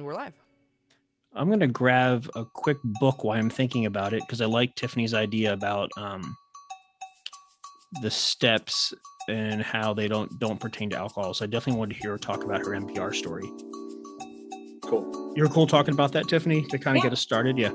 we're live. I'm going to grab a quick book while I'm thinking about it, because I like Tiffany's idea about the steps and how they don't pertain to alcohol. So I definitely wanted to hear her talk about her NPR story. Cool. You're cool talking about that, Tiffany, to kind of get us started? Yeah.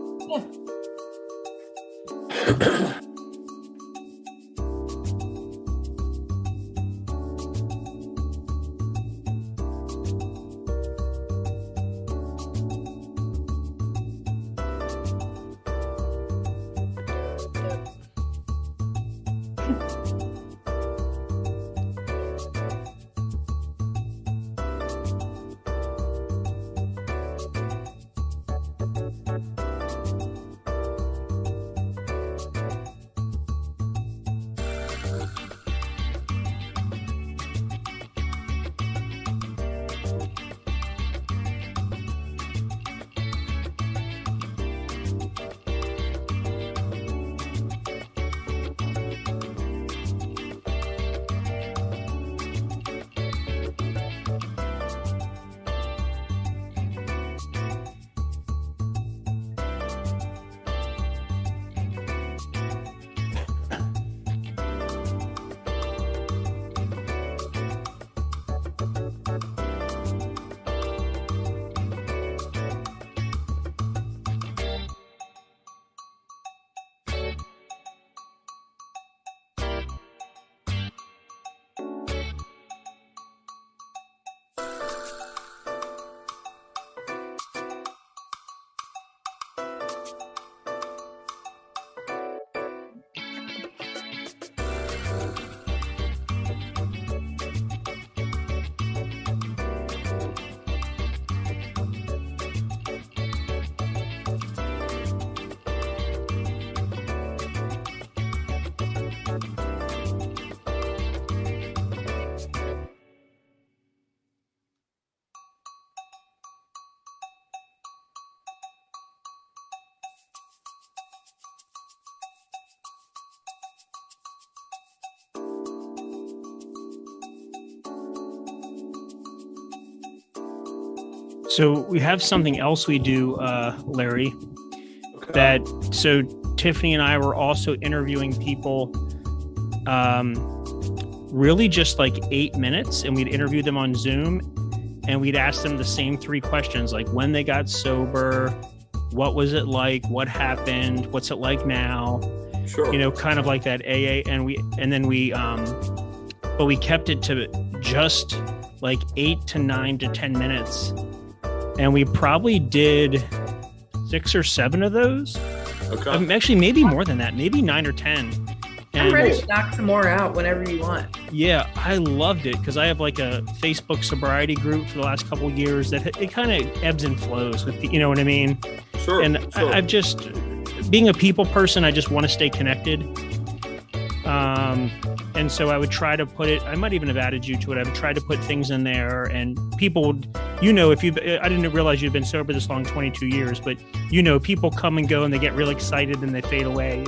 So we have something else we do, Larry, so Tiffany and I were also interviewing people, really just like 8 minutes, and we'd interview them on Zoom, and we'd ask them the same 3 questions, like when they got sober, what was it like, what happened, what's it like now, Sure. Kind of like that AA, but we kept it to just like 8 to 9 to 10 minutes. And we probably did 6 or 7 of those. Okay. Actually, maybe more than that, maybe 9 or 10. And I'm ready to knock some more out whenever you want. Yeah, I loved it because I have like a Facebook sobriety group for the last couple of years that it kind of ebbs and flows with, you know what I mean? Sure. And sure. I've just, being a people person, I just want to stay connected. And so I would try to put it, I might even have added you to it. I would try to put things in there, and people would, I didn't realize you'd been sober this long, 22 years, but people come and go and they get really excited and they fade away,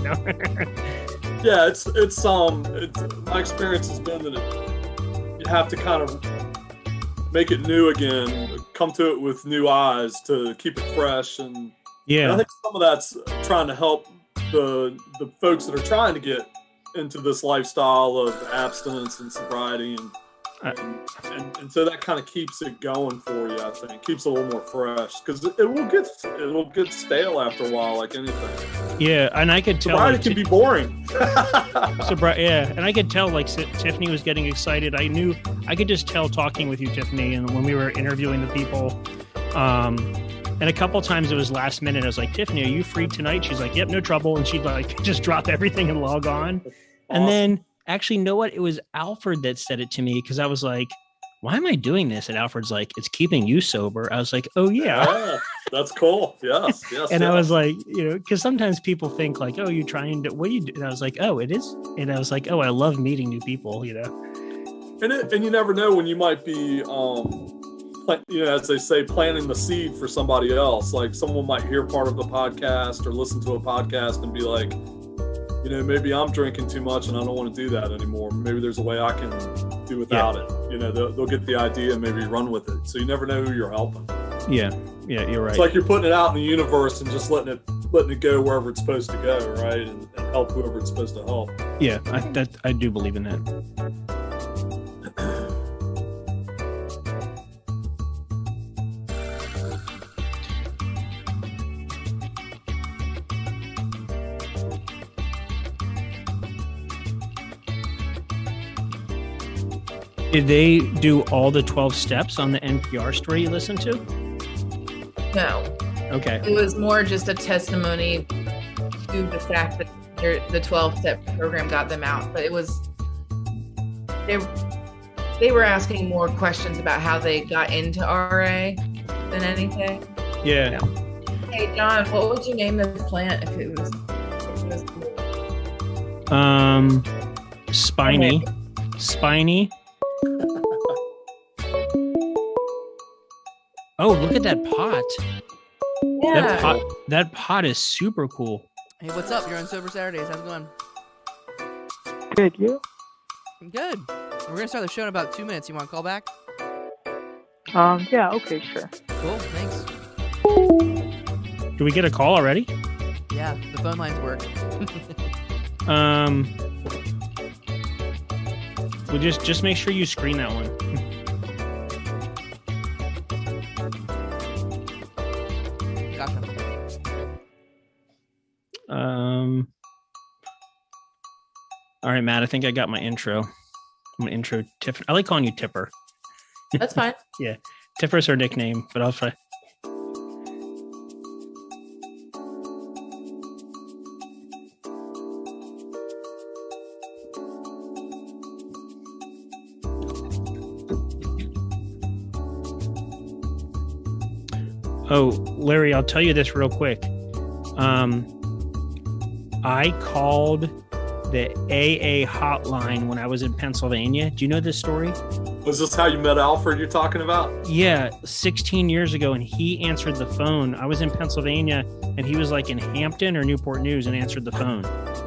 Yeah, it's my experience has been that you have to kind of make it new again, come to it with new eyes to keep it fresh. And I think some of that's trying to help the folks that are trying to get into this lifestyle of abstinence and sobriety, and so that kind of keeps it going for you. I think keeps it a little more fresh, because it will get stale after a while, like anything. Yeah, and I could tell sobriety can be boring. And I could tell like Tiffany was getting excited. I could just tell talking with you, Tiffany, and when we were interviewing the people. And a couple times it was last minute. I was like, Tiffany, are you free tonight? She's like, yep, no trouble. And she'd like just drop everything and log on. Awesome. And then actually, you know what? It was Alfred that said it to me, because I was like, why am I doing this? And Alfred's like, it's keeping you sober. I was like, oh yeah. That's cool. Yes. And I was like, because sometimes people think like, oh, you're trying to, what do you do? And I was like, oh, it is. And I was like, oh, I love meeting new people, And you never know when you might be, as they say, planting the seed for somebody else. Like someone might hear part of the podcast or listen to a podcast and be like, maybe I'm drinking too much and I don't want to do that anymore. Maybe there's a way I can do without it. They'll get the idea and maybe run with it. So you never know who you're helping. Yeah, you're right. It's like you're putting it out in the universe and just letting it go wherever it's supposed to go, right? And help whoever it's supposed to help. Yeah, I do believe in that. Did they do all the 12 steps on the NPR story you listened to? No. Okay. It was more just a testimony to the fact that the 12-step program got them out. But it was, they were asking more questions about how they got into RA than anything. Yeah. Hey, John, what would you name this plant if it was Spiny. Okay. Spiny. Oh, look at that pot. Yeah. That pot is super cool. Hey, what's up? You're on Sober Saturdays. How's it going? Good, you? Good. We're gonna start the show in about 2 minutes. You want to call back? Yeah, okay, sure. Cool. Thanks. Do we get a call already? Yeah, the phone lines work. Well, just make sure you screen that one. Gotcha. All right, Matt. I think I got my intro. I'm gonna intro Tiff. I like calling you Tipper. That's fine. Yeah, Tipper's her nickname, but I'll try. Oh, Larry, I'll tell you this real quick. I called the AA hotline when I was in Pennsylvania. Do you know this story? Was this how you met Alfred you're talking about? Yeah, 16 years ago, and he answered the phone. I was in Pennsylvania, and he was like in Hampton or Newport News and answered the phone.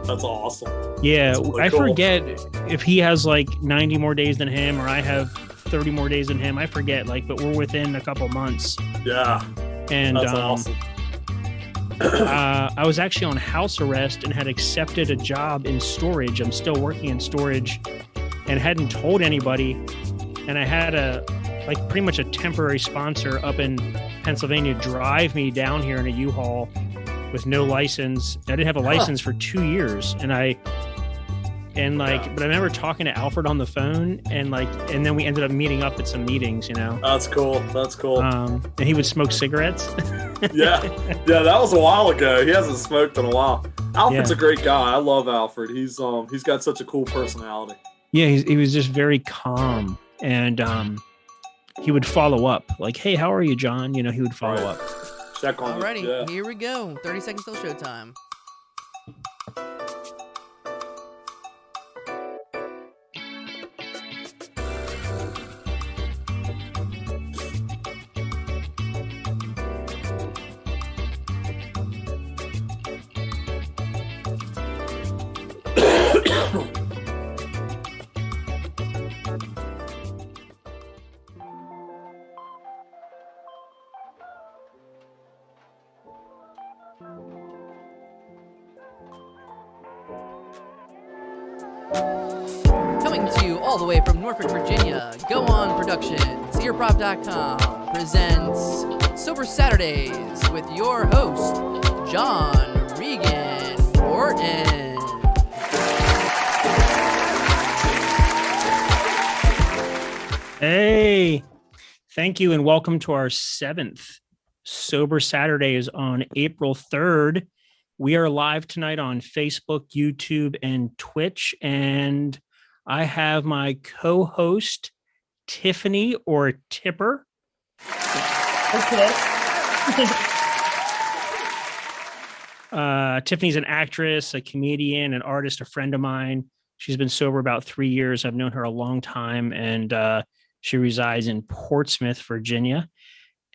That's awesome. Yeah, That's really I cool. forget if he has like 90 more days than him or I have 30 more days than him. I forget, but we're within a couple months. Yeah, And that's awesome. I was actually on house arrest and had accepted a job in storage. I'm still working in storage and hadn't told anybody. And I had pretty much a temporary sponsor up in Pennsylvania drive me down here in a U-Haul with no license. I didn't have a license for 2 years. But I remember talking to Alfred on the phone and then we ended up meeting up at some meetings, That's cool. and he would smoke cigarettes. Yeah, that was a while ago. He hasn't smoked in a while. Alfred's Yeah. a great guy. I love Alfred. He's got such a cool personality. Yeah, he was just very calm, and he would follow up, like, "Hey, how are you, John?" He would follow up. Check on Alrighty, you. Yeah. here we go. 30 seconds till showtime. Coming to you all the way from Norfolk, Virginia, Go On Productions, Earprov.com presents Sober Saturdays with your host, John Regan Wharton. Hey, thank you, and welcome to our 7th Sober Saturdays on April 3rd. We are live tonight on Facebook, YouTube, and Twitch, and I have my co-host, Tiffany or Tipper. Okay. Tiffany's an actress, a comedian, an artist, a friend of mine. She's been sober about 3 years. I've known her a long time, and she resides in Portsmouth, Virginia.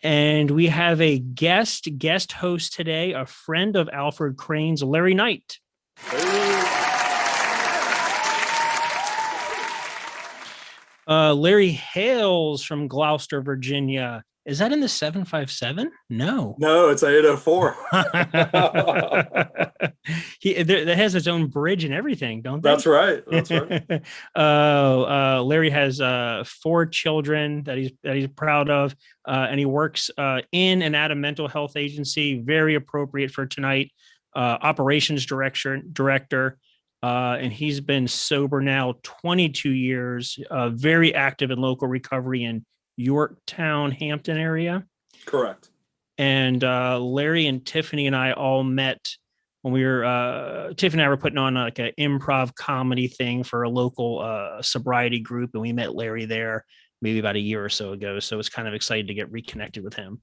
And we have a guest host today, a friend of Alfred Crane's, Larry Knight. Larry hails from Gloucester, Virginia. Is that in the 757? No. No, it's 804. That has its own bridge and everything, don't they? That's right. That's right. Larry has 4 children that he's proud of, and he works in and at a mental health agency. Very appropriate for tonight. Operations director, and he's been sober now 22 years. Very active in local recovery in Yorktown, Hampton area. Correct. And Larry and Tiffany and I all met when we were Tiffany and I were putting on like an improv comedy thing for a local sobriety group, and we met Larry there maybe about a year or so ago. So it's kind of excited to get reconnected with him.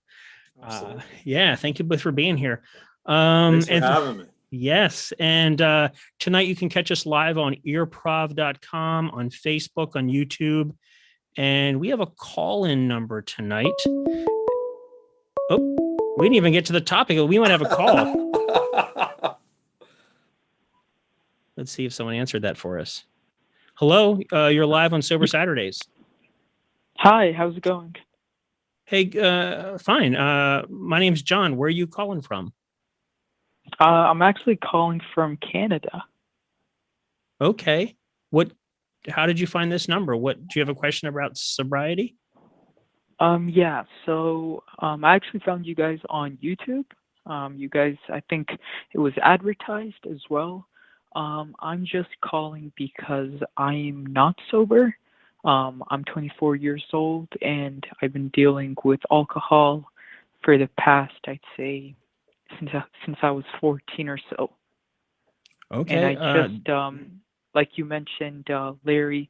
Yeah, thank you both for being here. Thanks for having me. Yes, and tonight you can catch us live on earprov.com, on Facebook, on YouTube. And we have a call-in number tonight. Oh, we didn't even get to the topic. We might have a call. Let's see if someone answered that for us. Hello, you're live on Sober Saturdays. Hi, how's it going? Hey, fine. My name's John. Where are you calling from? I'm actually calling from Canada. Okay. How did you find this number? Do you have a question about sobriety? Yeah, so I actually found you guys on YouTube. You guys, I think it was advertised as well. I'm just calling because I'm not sober. I'm 24 years old, and I've been dealing with alcohol for the past, I'd say, since I was 14 or so. Okay. And I just, like you mentioned, Larry,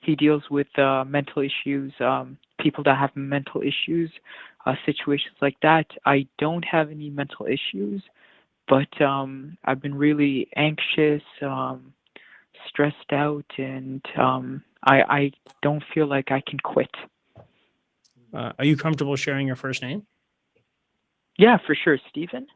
he deals with mental issues, people that have mental issues, situations like that. I don't have any mental issues, but I've been really anxious, stressed out, and I don't feel like I can quit. Are you comfortable sharing your first name? Yeah, for sure. Stephen.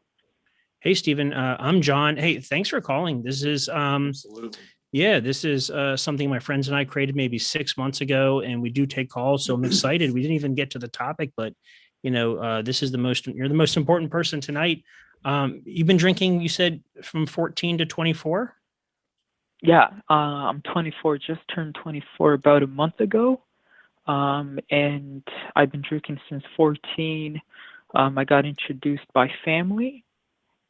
Hey, Stephen, I'm John. Hey, thanks for calling. This is, Absolutely. yeah, this is something my friends and I created maybe 6 months ago, and we do take calls. So I'm excited. We didn't even get to the topic, but this is you're the most important person tonight. You've been drinking, you said, from 14 to 24? Yeah, I'm 24, just turned 24 about a month ago. And I've been drinking since 14. I got introduced by family,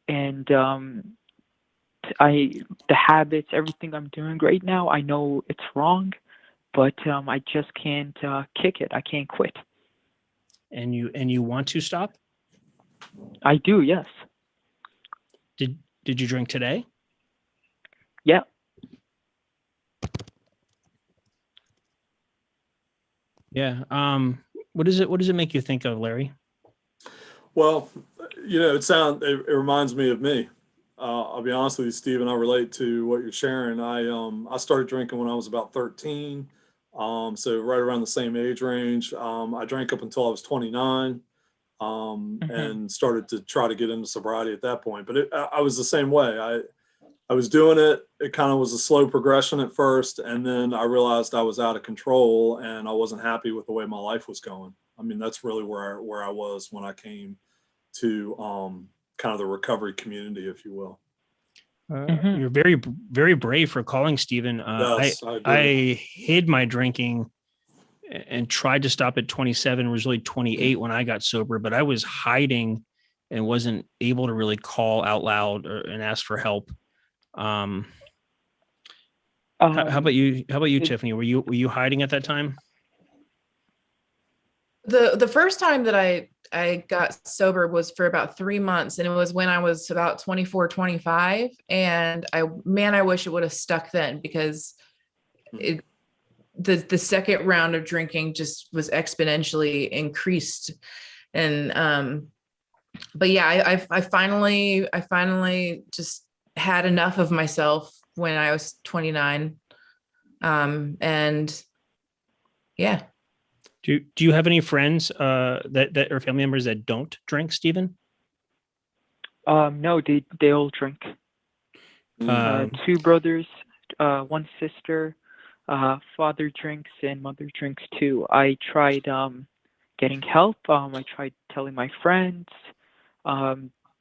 and the habits, everything I'm doing right now, I know it's wrong, but I just can't kick it. I can't quit. And you want to stop? I do, yes. Did you drink today? Yeah. Yeah. What does it make you think of, Larry? Well, it reminds me of me. I'll be honest with you, Stephen. I relate to what you're sharing. I started drinking when I was about 13, so right around the same age range. I drank up until I was 29, and started to try to get into sobriety at that point. But I was the same way. I was doing it. It kind of was a slow progression at first, and then I realized I was out of control, and I wasn't happy with the way my life was going. I mean, that's really where I was when I came to kind of the recovery community, if you will. You're very, very brave for calling, Stephen. Yes, I hid my drinking and tried to stop at 27, was really 28 when I got sober, but I was hiding and wasn't able to really call out loud and ask for help. How about you? How about you, Tiffany? Were you hiding at that time? The first time that I got sober was for about 3 months, and it was when I was about 24, 25. And I wish it would have stuck then, because the second round of drinking just was exponentially increased. And, but yeah, I finally just had enough of myself when I was 29. And yeah. Do you have any friends that are family members that don't drink, Stephen? No, they all drink. 2 brothers, 1 sister. Father drinks and mother drinks too. I tried getting help. I tried telling my friends.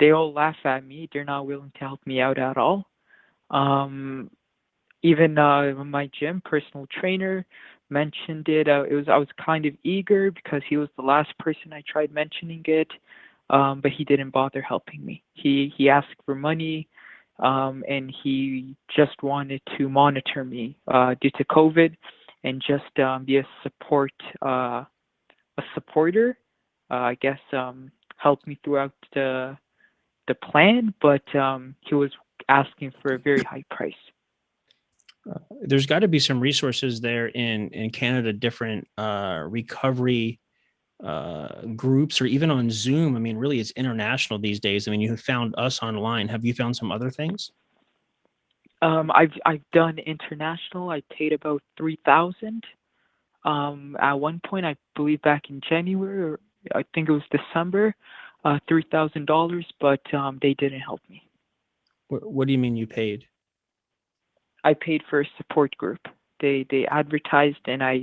They all laugh at me. They're not willing to help me out at all. Even my gym personal trainer mentioned it. I was kind of eager because he was the last person I tried mentioning it, but he didn't bother helping me. He asked for money, and he just wanted to monitor me due to COVID, and just be a supporter. I guess help me throughout the plan, but he was asking for a very high price. There's got to be some resources there in Canada, different recovery groups, or even on Zoom. I mean, really, it's international these days. I mean, you have found us online. Have you found some other things? I've done international. I paid about $3,000. At one point, I believe back in January, or I think it was December, $3,000, but they didn't help me. What do you mean you paid? I paid for a support group. They advertised, and I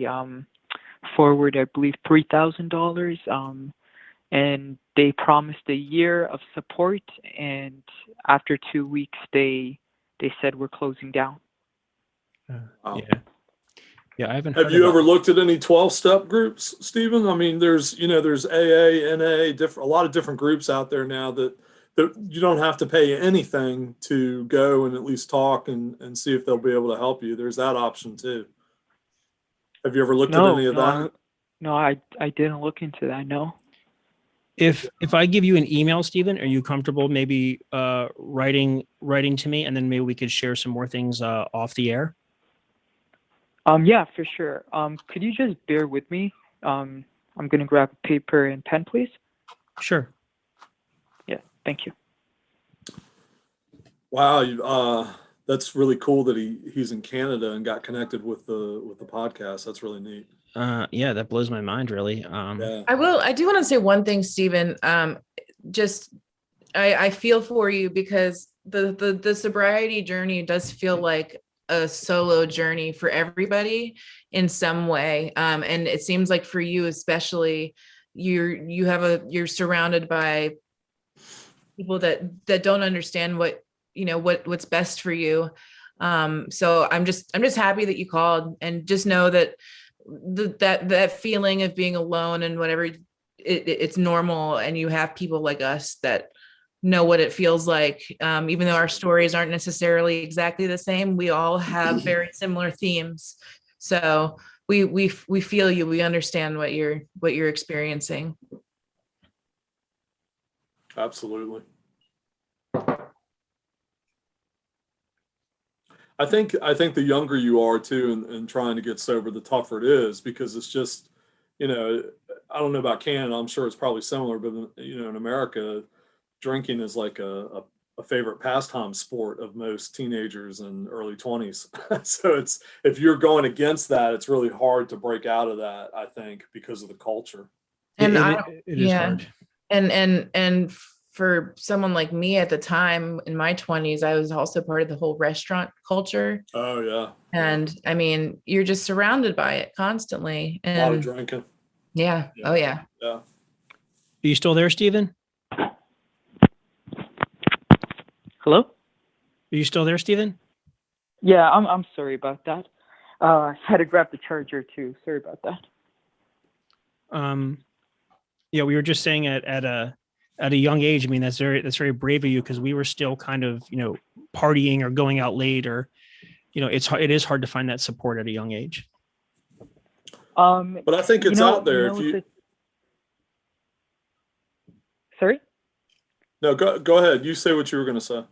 forwarded, I believe, $3,000. And they promised a year of support, and after 2 weeks, they said we're closing down. Wow. Yeah, I haven't. Have you ever looked at any 12-step groups, Stephen? I mean, there's AA, NA, a lot of different groups out there now that you don't have to pay anything to go and at least talk and see if they'll be able to help you. There's that option too. Have you ever looked at any of that? No, I didn't look into that. No. If I give you an email, Stephen, are you comfortable maybe writing to me, and then maybe we could share some more things off the air? Yeah, for sure. Could you just bear with me? I'm gonna grab paper and pen, please. Sure. Yeah, thank you. Wow, that's really cool that he's in Canada and got connected with the podcast. That's really neat. Yeah, that blows my mind, really. Yeah. I do want to say one thing, Stephen. I feel for you, because the sobriety journey does feel like a solo journey for everybody in some way. And it seems like for you, especially, you're surrounded by people that don't understand what's best for you. So I'm just happy that you called, and just know that that feeling of being alone and whatever, it's normal, and you have people like us that know what it feels like. Even though our stories aren't necessarily exactly the same, we all have very similar themes. So we feel you. We understand what you're experiencing. Absolutely. I think the younger you are too, and trying to get sober, the tougher it is, because it's just, I don't know about Canada. I'm sure it's probably similar, but in America, drinking is like a favorite pastime sport of most teenagers and early 20s. So if you're going against that, it's really hard to break out of that, I think, because of the culture. And it is hard. And for someone like me at the time in my 20s, I was also part of the whole restaurant culture. Oh yeah. And I mean, you're just surrounded by it constantly. And a lot of drinking. Yeah. Oh yeah. Yeah. Are you still there, Stephen? Hello? Are you still there, Stephen? Yeah, I'm sorry about that. I had to grab the charger too. Sorry about that. Yeah, we were just saying at a young age. I mean, that's very brave of you, because we were still kind of partying or going out late, or it is hard to find that support at a young age. But I think it's out there. Sorry? No, go ahead. You say what you were going to say.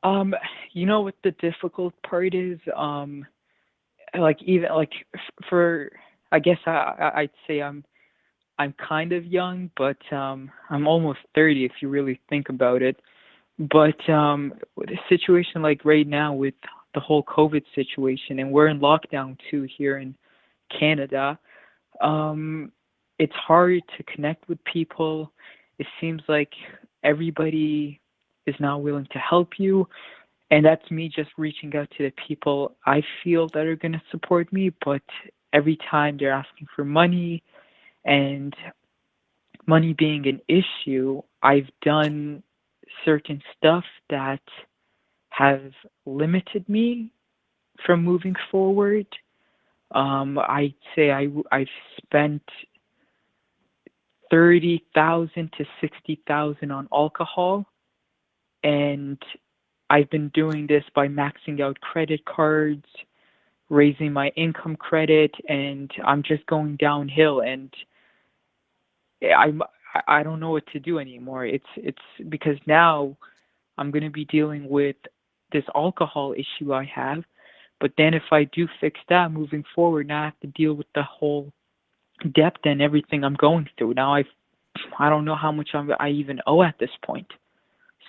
What the difficult part is, for, I guess I'd say I'm kind of young, but I'm almost 30 if you really think about it. But with a situation like right now with the whole COVID situation, and we're in lockdown too here in Canada, it's hard to connect with people. It seems like everybody is not willing to help you. And that's me just reaching out to the people I feel that are going to support me. But every time they're asking for money, And money being an issue, I've done certain stuff that have limited me from moving forward. I'd say I've spent 30,000 to 60,000 on alcohol, and I've been doing this by maxing out credit cards, raising my income credit, and I'm just going downhill. And I don't know what to do anymore. It's because now I'm going to be dealing with this alcohol issue I have, but then if I do fix that moving forward, now I have to deal with the whole debt and everything I'm going through. Now I don't know how much I even owe at this point.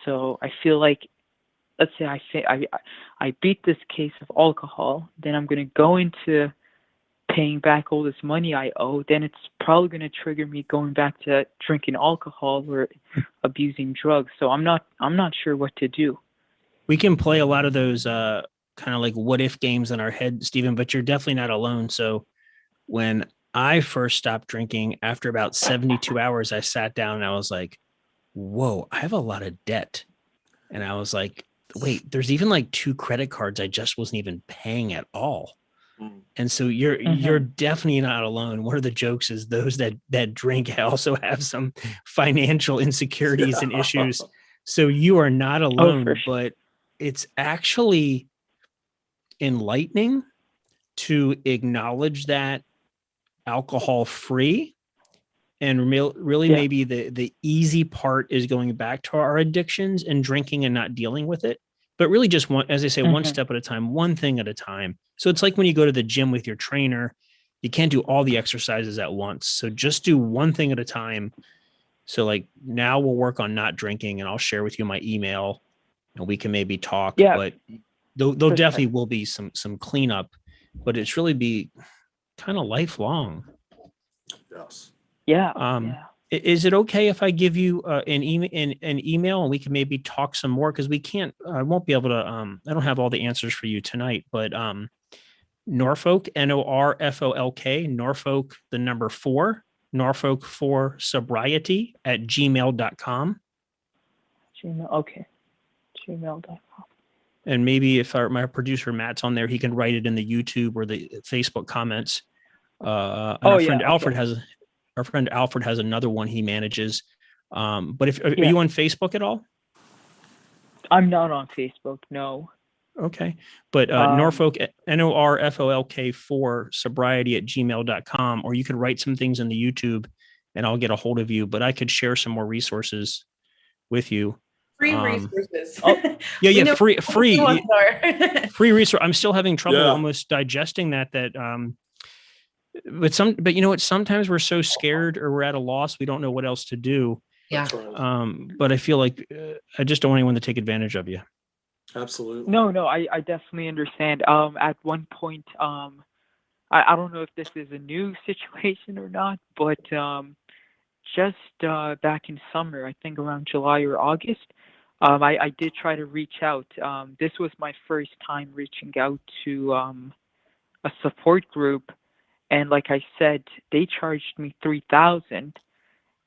So I feel like, let's say I beat this case of alcohol, then I'm going to go into paying back all this money I owe, then it's probably going to trigger me going back to drinking alcohol or abusing drugs. So I'm not sure what to do. We can play a lot of those kind of like what if games in our head, Stephen, but you're definitely not alone. So when I first stopped drinking, after about 72 hours, I sat down and I was like, whoa, I have a lot of debt. And I was like, wait, there's even like 2 credit cards I just wasn't even paying at all. And so you're definitely not alone. One of the jokes is those that drink also have some financial insecurities and issues. So you are not alone, but it's actually enlightening to acknowledge that alcohol free, and really maybe the easy part is going back to our addictions and drinking and not dealing with it. But really just one, as I say, one step at a time, one thing at a time. So it's like when you go to the gym with your trainer, you can't do all the exercises at once. So just do one thing at a time. So like now we'll work on not drinking, and I'll share with you my email and we can maybe talk, but there'll definitely will be some cleanup, but it's really be kind of lifelong. Yes. Yeah. Is it okay if I give you an email and we can maybe talk some more? Because I won't be able to, I don't have all the answers for you tonight, but Norfolk, Norfolk, Norfolk, the number 4, Norfolk for sobriety at gmail.com. Okay. Gmail.com. And maybe if my producer Matt's on there, he can write it in the YouTube or the Facebook comments. Our friend Alfred has another one he manages. But are you on Facebook at all? I'm not on Facebook, no. Okay. But Norfolk, Norfolk 4 sobriety at gmail.com, or you could write some things in the YouTube and I'll get a hold of you, but I could share some more resources with you. Free resources. Free resource. I'm still having trouble almost digesting that but you know what? Sometimes we're so scared or we're at a loss, we don't know what else to do. Yeah. But I feel like I just don't want anyone to take advantage of you. Absolutely. No, I definitely understand. At one point, I don't know if this is a new situation or not, but just back in summer, I think around July or August, I did try to reach out. This was my first time reaching out to a support group. And like I said, they charged me $3,000,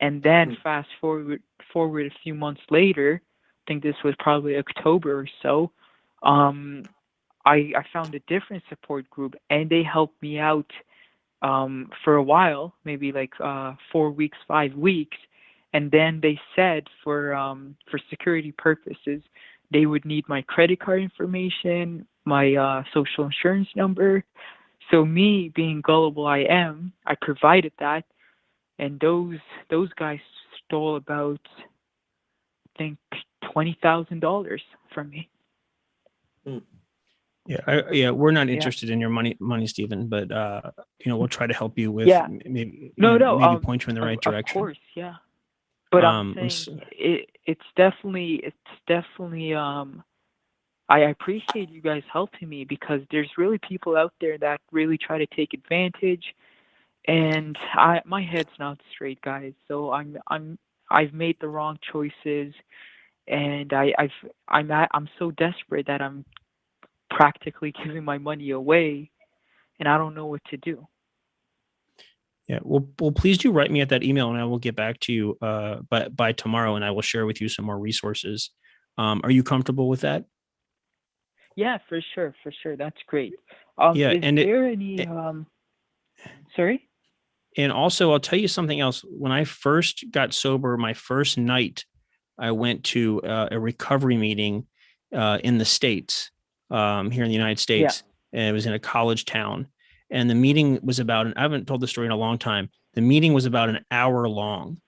and then fast forward a few months later, I think this was probably October or so, I found a different support group, and they helped me out for a while, maybe like 4 weeks, 5 weeks, and then they said for security purposes, they would need my credit card information, my social insurance number. So me being gullible I am, I provided that, and those guys stole about, I think, $20,000 from me. Yeah, we're not interested in your money, Stephen. But we'll try to help you with maybe point you in the right direction. Of course, yeah. But I'm saying it's definitely. I appreciate you guys helping me, because there's really people out there that really try to take advantage, and my head's not straight, guys. So I've made the wrong choices, and I'm so desperate that I'm practically giving my money away, and I don't know what to do. Yeah. Well, please do write me at that email and I will get back to you by tomorrow, and I will share with you some more resources. Are you comfortable with that? Yeah, for sure. That's great. Yeah. Is there any sorry? And also, I'll tell you something else. When I first got sober, my first night, I went to a recovery meeting in the States, here in the United Yeah. States. And it was in a college town. And the meeting was I haven't told the story in a long time. The meeting was about an hour long.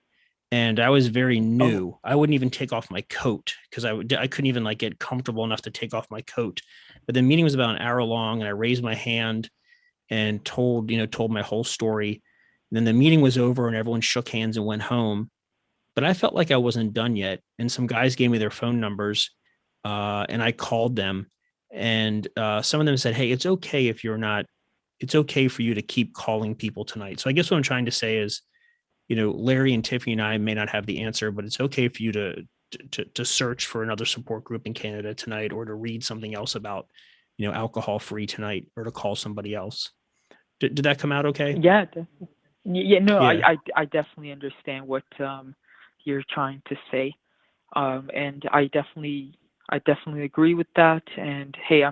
And I was very new. Oh, I wouldn't even take off my coat because I couldn't even like get comfortable enough to take off my coat. But the meeting was about an hour long, and I raised my hand and told my whole story. And then the meeting was over and everyone shook hands and went home. But I felt like I wasn't done yet. And some guys gave me their phone numbers, and I called them. And some of them said, "Hey, it's okay if you're not, it's okay for you to keep calling people tonight." So I guess what I'm trying to say is, Larry and Tiffany and I may not have the answer, but it's okay for you to search for another support group in Canada tonight, or to read something else about, alcohol free tonight, or to call somebody else. Did that come out okay? yeah. Yeah, no, Yeah. I definitely understand what you're trying to say, and I definitely agree with that. And hey,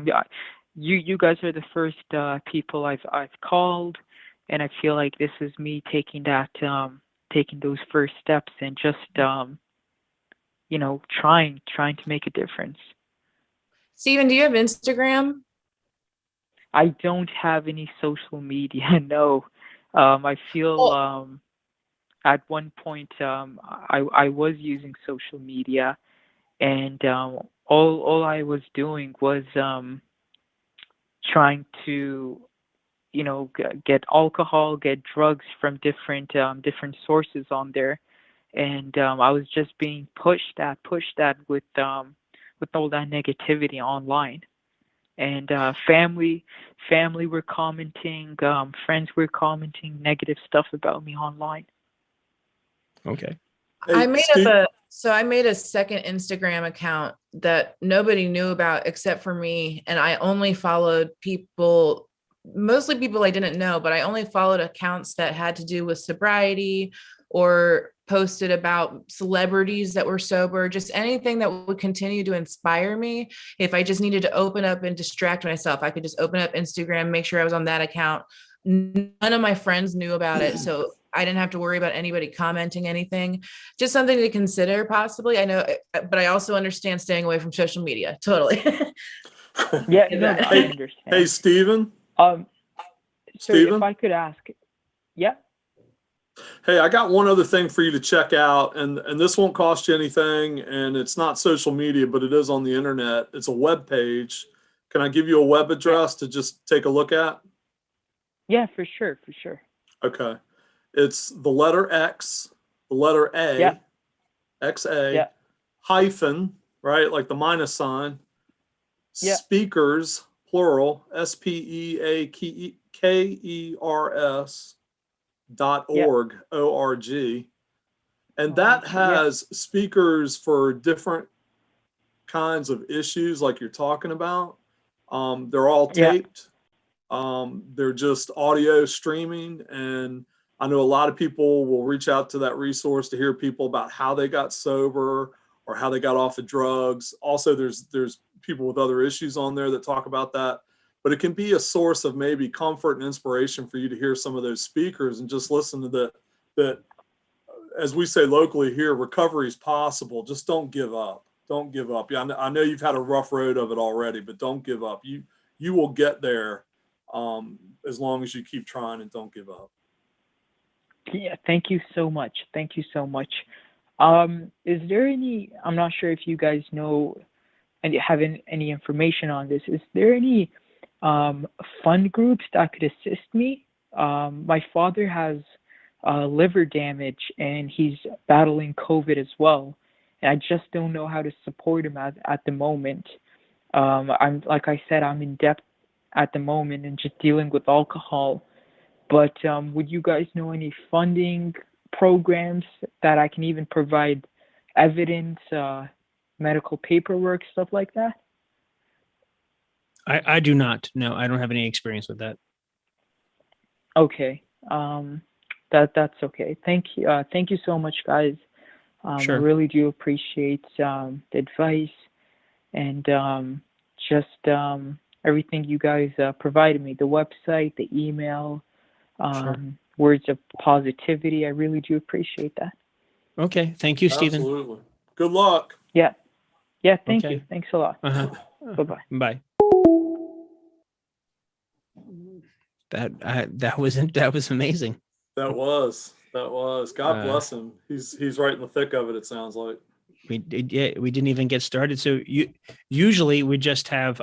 you guys are the first people I've called, and I feel like this is me taking those first steps and just trying to make a difference. Steven, do you have Instagram? I don't have any social media, no. I feel at one point I was using social media, and all I was doing was trying to get alcohol, get drugs from different sources on there, and I was just being pushed at with all that negativity online. And family were commenting, friends were commenting negative stuff about me online. Okay. Hey, I made Steve- I made a second Instagram account that nobody knew about except for me. And I only followed people, mostly people I didn't know, but I only followed accounts that had to do with sobriety, or posted about celebrities that were sober, just anything that would continue to inspire me. If I just needed to open up and distract myself, I could just open up Instagram, make sure I was on that account. None of my friends knew about it, so I didn't have to worry about anybody commenting anything. Just something to consider possibly. I know, but I also understand staying away from social media. Totally. Yeah, no, I understand. Hey, Steven. So Steven? if I could ask, yeah. Hey, I got one other thing for you to check out, and this won't cost you anything, and it's not social media, but it is on the internet. It's a web page. Can I give you a web address to just take a look at? Yeah, for sure. Okay. It's the letter X, the letter A, Yeah. XA, Yeah. hyphen, right? Like the minus sign. Yeah. Speakers, plural, SPEAKERS.org, O-R-G. And that has speakers for different kinds of issues like you're talking about. They're all taped. They're just audio streaming, and I know a lot of people will reach out to that resource to hear people about how they got sober or how they got off of drugs. Also, there's people with other issues on there that talk about that, but it can be a source of maybe comfort and inspiration for you to hear some of those speakers and just listen to that, as we say locally here, recovery is possible. Just don't give up. Don't give up. Yeah, I know you've had a rough road of it already, but don't give up. You will get there. As long as you keep trying and don't give up. Yeah, thank you so much. Is there any, I'm not sure if you guys know and have any information on this, is there any fund groups that could assist me? My father has liver damage and he's battling COVID as well. And I just don't know how to support him at the moment. Like I said, I'm in debt at the moment and just dealing with alcohol. But would you guys know any funding programs that I can even provide evidence, medical paperwork, stuff like that? I do not. No, I don't have any experience with that. Okay. That's okay. Thank you. Thank you so much, guys. I Sure. really do appreciate the advice and just everything you guys provided me. The website, the email, Sure. words of positivity. I really do appreciate that. Okay. Thank you, Stephen. Absolutely. Good luck. Yeah. Yeah. Thank Okay. you. Thanks a lot. Uh-huh. Bye-bye. Bye. That was amazing. That was. God bless him. He's right in the thick of it. It sounds like. We didn't even get started. So usually we just have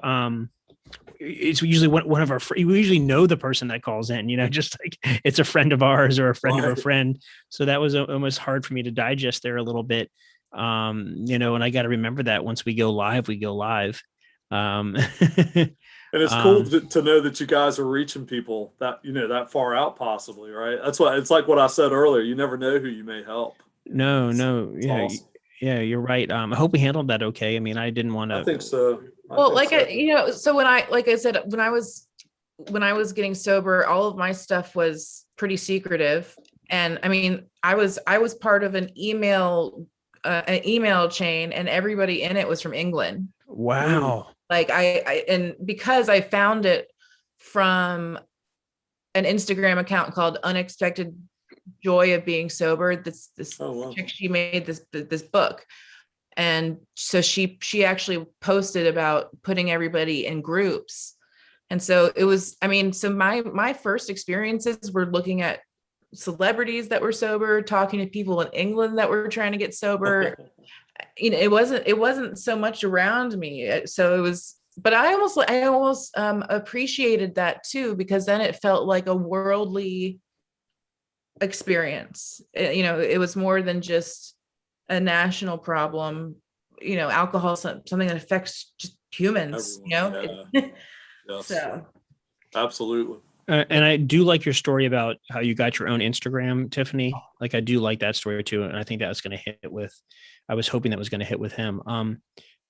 it's usually one of our we usually know the person that calls in, just like it's a friend of ours or a friend of a friend. So that was almost hard for me to digest there a little bit. And I got to remember that once we go live, we go live. And it's cool to know that you guys are reaching people that, that far out possibly, right? That's why it's like what I said earlier. You never know who you may help. No. It's awesome. Yeah, you're right. I hope we handled that okay. I mean, I didn't want to. I think so. So when I was getting sober, all of my stuff was pretty secretive. And I mean, I was part of an email chain, and everybody in it was from England. Wow. Like and because I found it from an Instagram account called Unexpected Joy of Being Sober, this chick, she made this book, and so she actually posted about putting everybody in groups. And so it was, so my first experiences were looking at celebrities that were sober, talking to people in England that were trying to get sober. It wasn't so much around me. So it was, but I almost appreciated that too, because then it felt like a worldly experience. It was more than just a national problem. Alcohol, something that affects just humans. Everyone, yeah. Yes. So absolutely. And I do like your story about how you got your own Instagram, Tiffany. Like, I do like that story too, and I think that was going to hit with. I was hoping that was going to hit with him.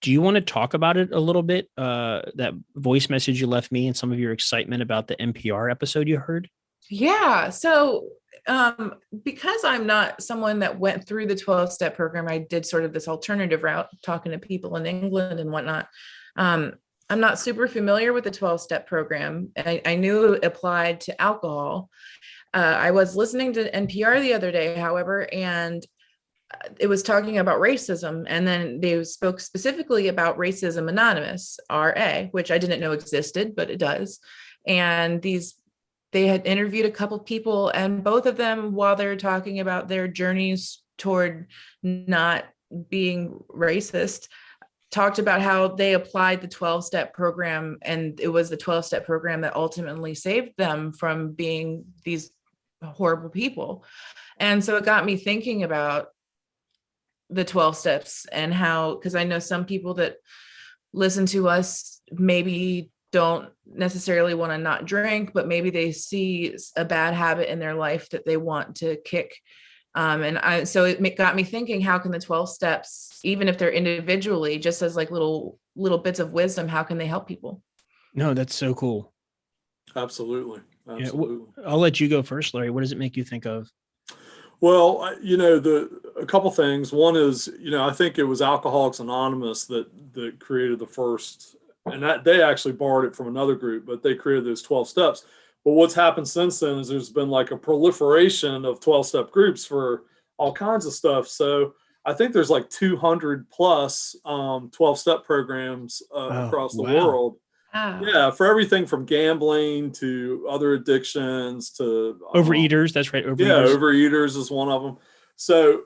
Do you want to talk about it a little bit? That voice message you left me and some of your excitement about the NPR episode you heard? Yeah. So because I'm not someone that went through the 12-step program, I did sort of this alternative route, talking to people in England and whatnot. I'm not super familiar with the 12-step program. I knew it applied to alcohol. I was listening to NPR the other day, however, and it was talking about racism. And then they spoke specifically about Racism Anonymous, RA, which I didn't know existed, but it does. And they had interviewed a couple people, and both of them, while they're talking about their journeys toward not being racist, talked about how they applied the 12-step program, and it was the 12-step program that ultimately saved them from being these horrible people. And so it got me thinking about the 12 steps and how, because I know some people that listen to us maybe don't necessarily want to not drink, but maybe they see a bad habit in their life that they want to kick. So it got me thinking, how can the 12 steps, even if they're individually, just as like little bits of wisdom, how can they help people? No, that's so cool. Absolutely. Yeah, I'll let you go first, Larry. What does it make you think of? Well, a couple things. One is, I think it was Alcoholics Anonymous that created the first, and that they actually borrowed it from another group, but they created those 12 steps. But what's happened since then is there's been like a proliferation of 12-step groups for all kinds of stuff. So I think there's like 200 plus 12-step programs across the world. Wow. Yeah, for everything from gambling to other addictions to overeaters. That's right. Overeaters is one of them. So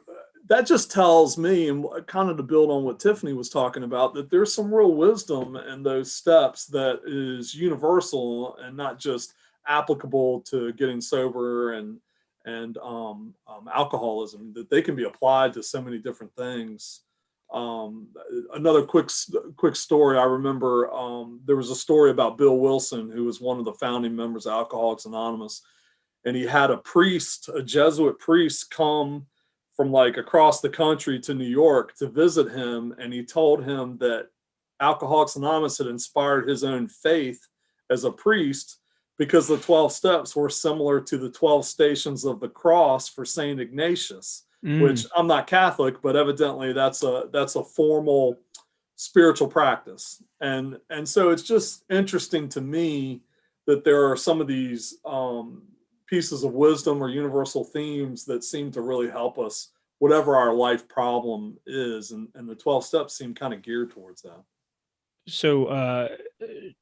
that just tells me, and kind of to build on what Tiffany was talking about, that there's some real wisdom in those steps that is universal and not just applicable to getting sober and alcoholism, that they can be applied to so many different things. Another quick story. I remember there was a story about Bill Wilson, who was one of the founding members of Alcoholics Anonymous, and he had a Jesuit priest, come from like across the country to New York to visit him, and he told him that Alcoholics Anonymous had inspired his own faith as a priest, because the 12 steps were similar to the 12 stations of the cross for Saint Ignatius, which I'm not Catholic, but evidently that's a formal spiritual practice. And so it's just interesting to me that there are some of these pieces of wisdom or universal themes that seem to really help us, whatever our life problem is. And the 12 steps seem kind of geared towards that. So,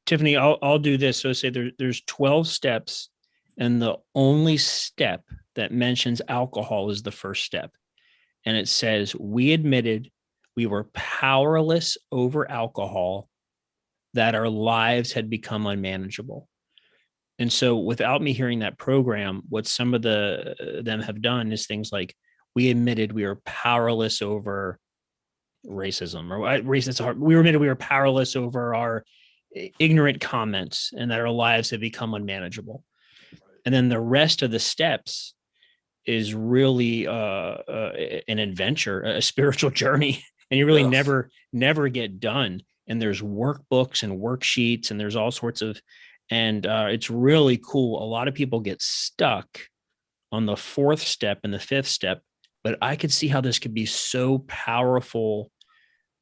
Tiffany, I'll do this. So say there's 12 steps, and the only step that mentions alcohol is the first step. And it says, we admitted we were powerless over alcohol, that our lives had become unmanageable. And so without me hearing that program, what some of them have done is things like, we admitted we were powerless over racism, or racism. We admitted we were powerless over our ignorant comments, and that our lives have become unmanageable. And then the rest of the steps is really an adventure, a spiritual journey, and you really never get done. And there's workbooks and worksheets, and there's all sorts of, and it's really cool. A lot of people get stuck on the fourth step and the fifth step, but I could see how this could be so powerful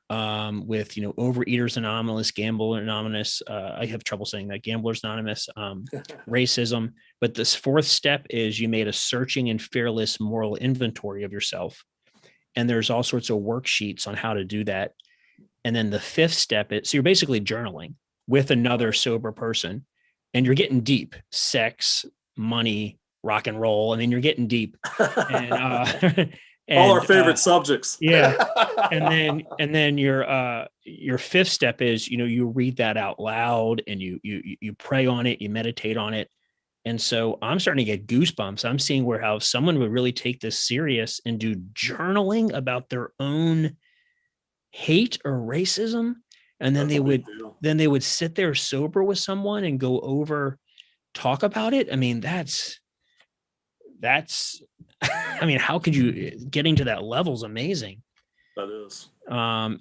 with, Overeaters Anonymous, Gambler Anonymous. I have trouble saying that, Gamblers Anonymous, racism. But this fourth step is, you made a searching and fearless moral inventory of yourself. And there's all sorts of worksheets on how to do that. And then the fifth step is, so you're basically journaling with another sober person, and you're getting deep: sex, money, rock and roll. I mean, you're getting deep. And, all our favorite subjects. Yeah. And then your fifth step is, you read that out loud, and you pray on it, you meditate on it. And so I'm starting to get goosebumps. I'm seeing how someone would really take this serious and do journaling about their own hate or racism. And then they would sit there sober with someone and talk about it. I mean, that's I mean, how could you, getting to that level is amazing. That is. And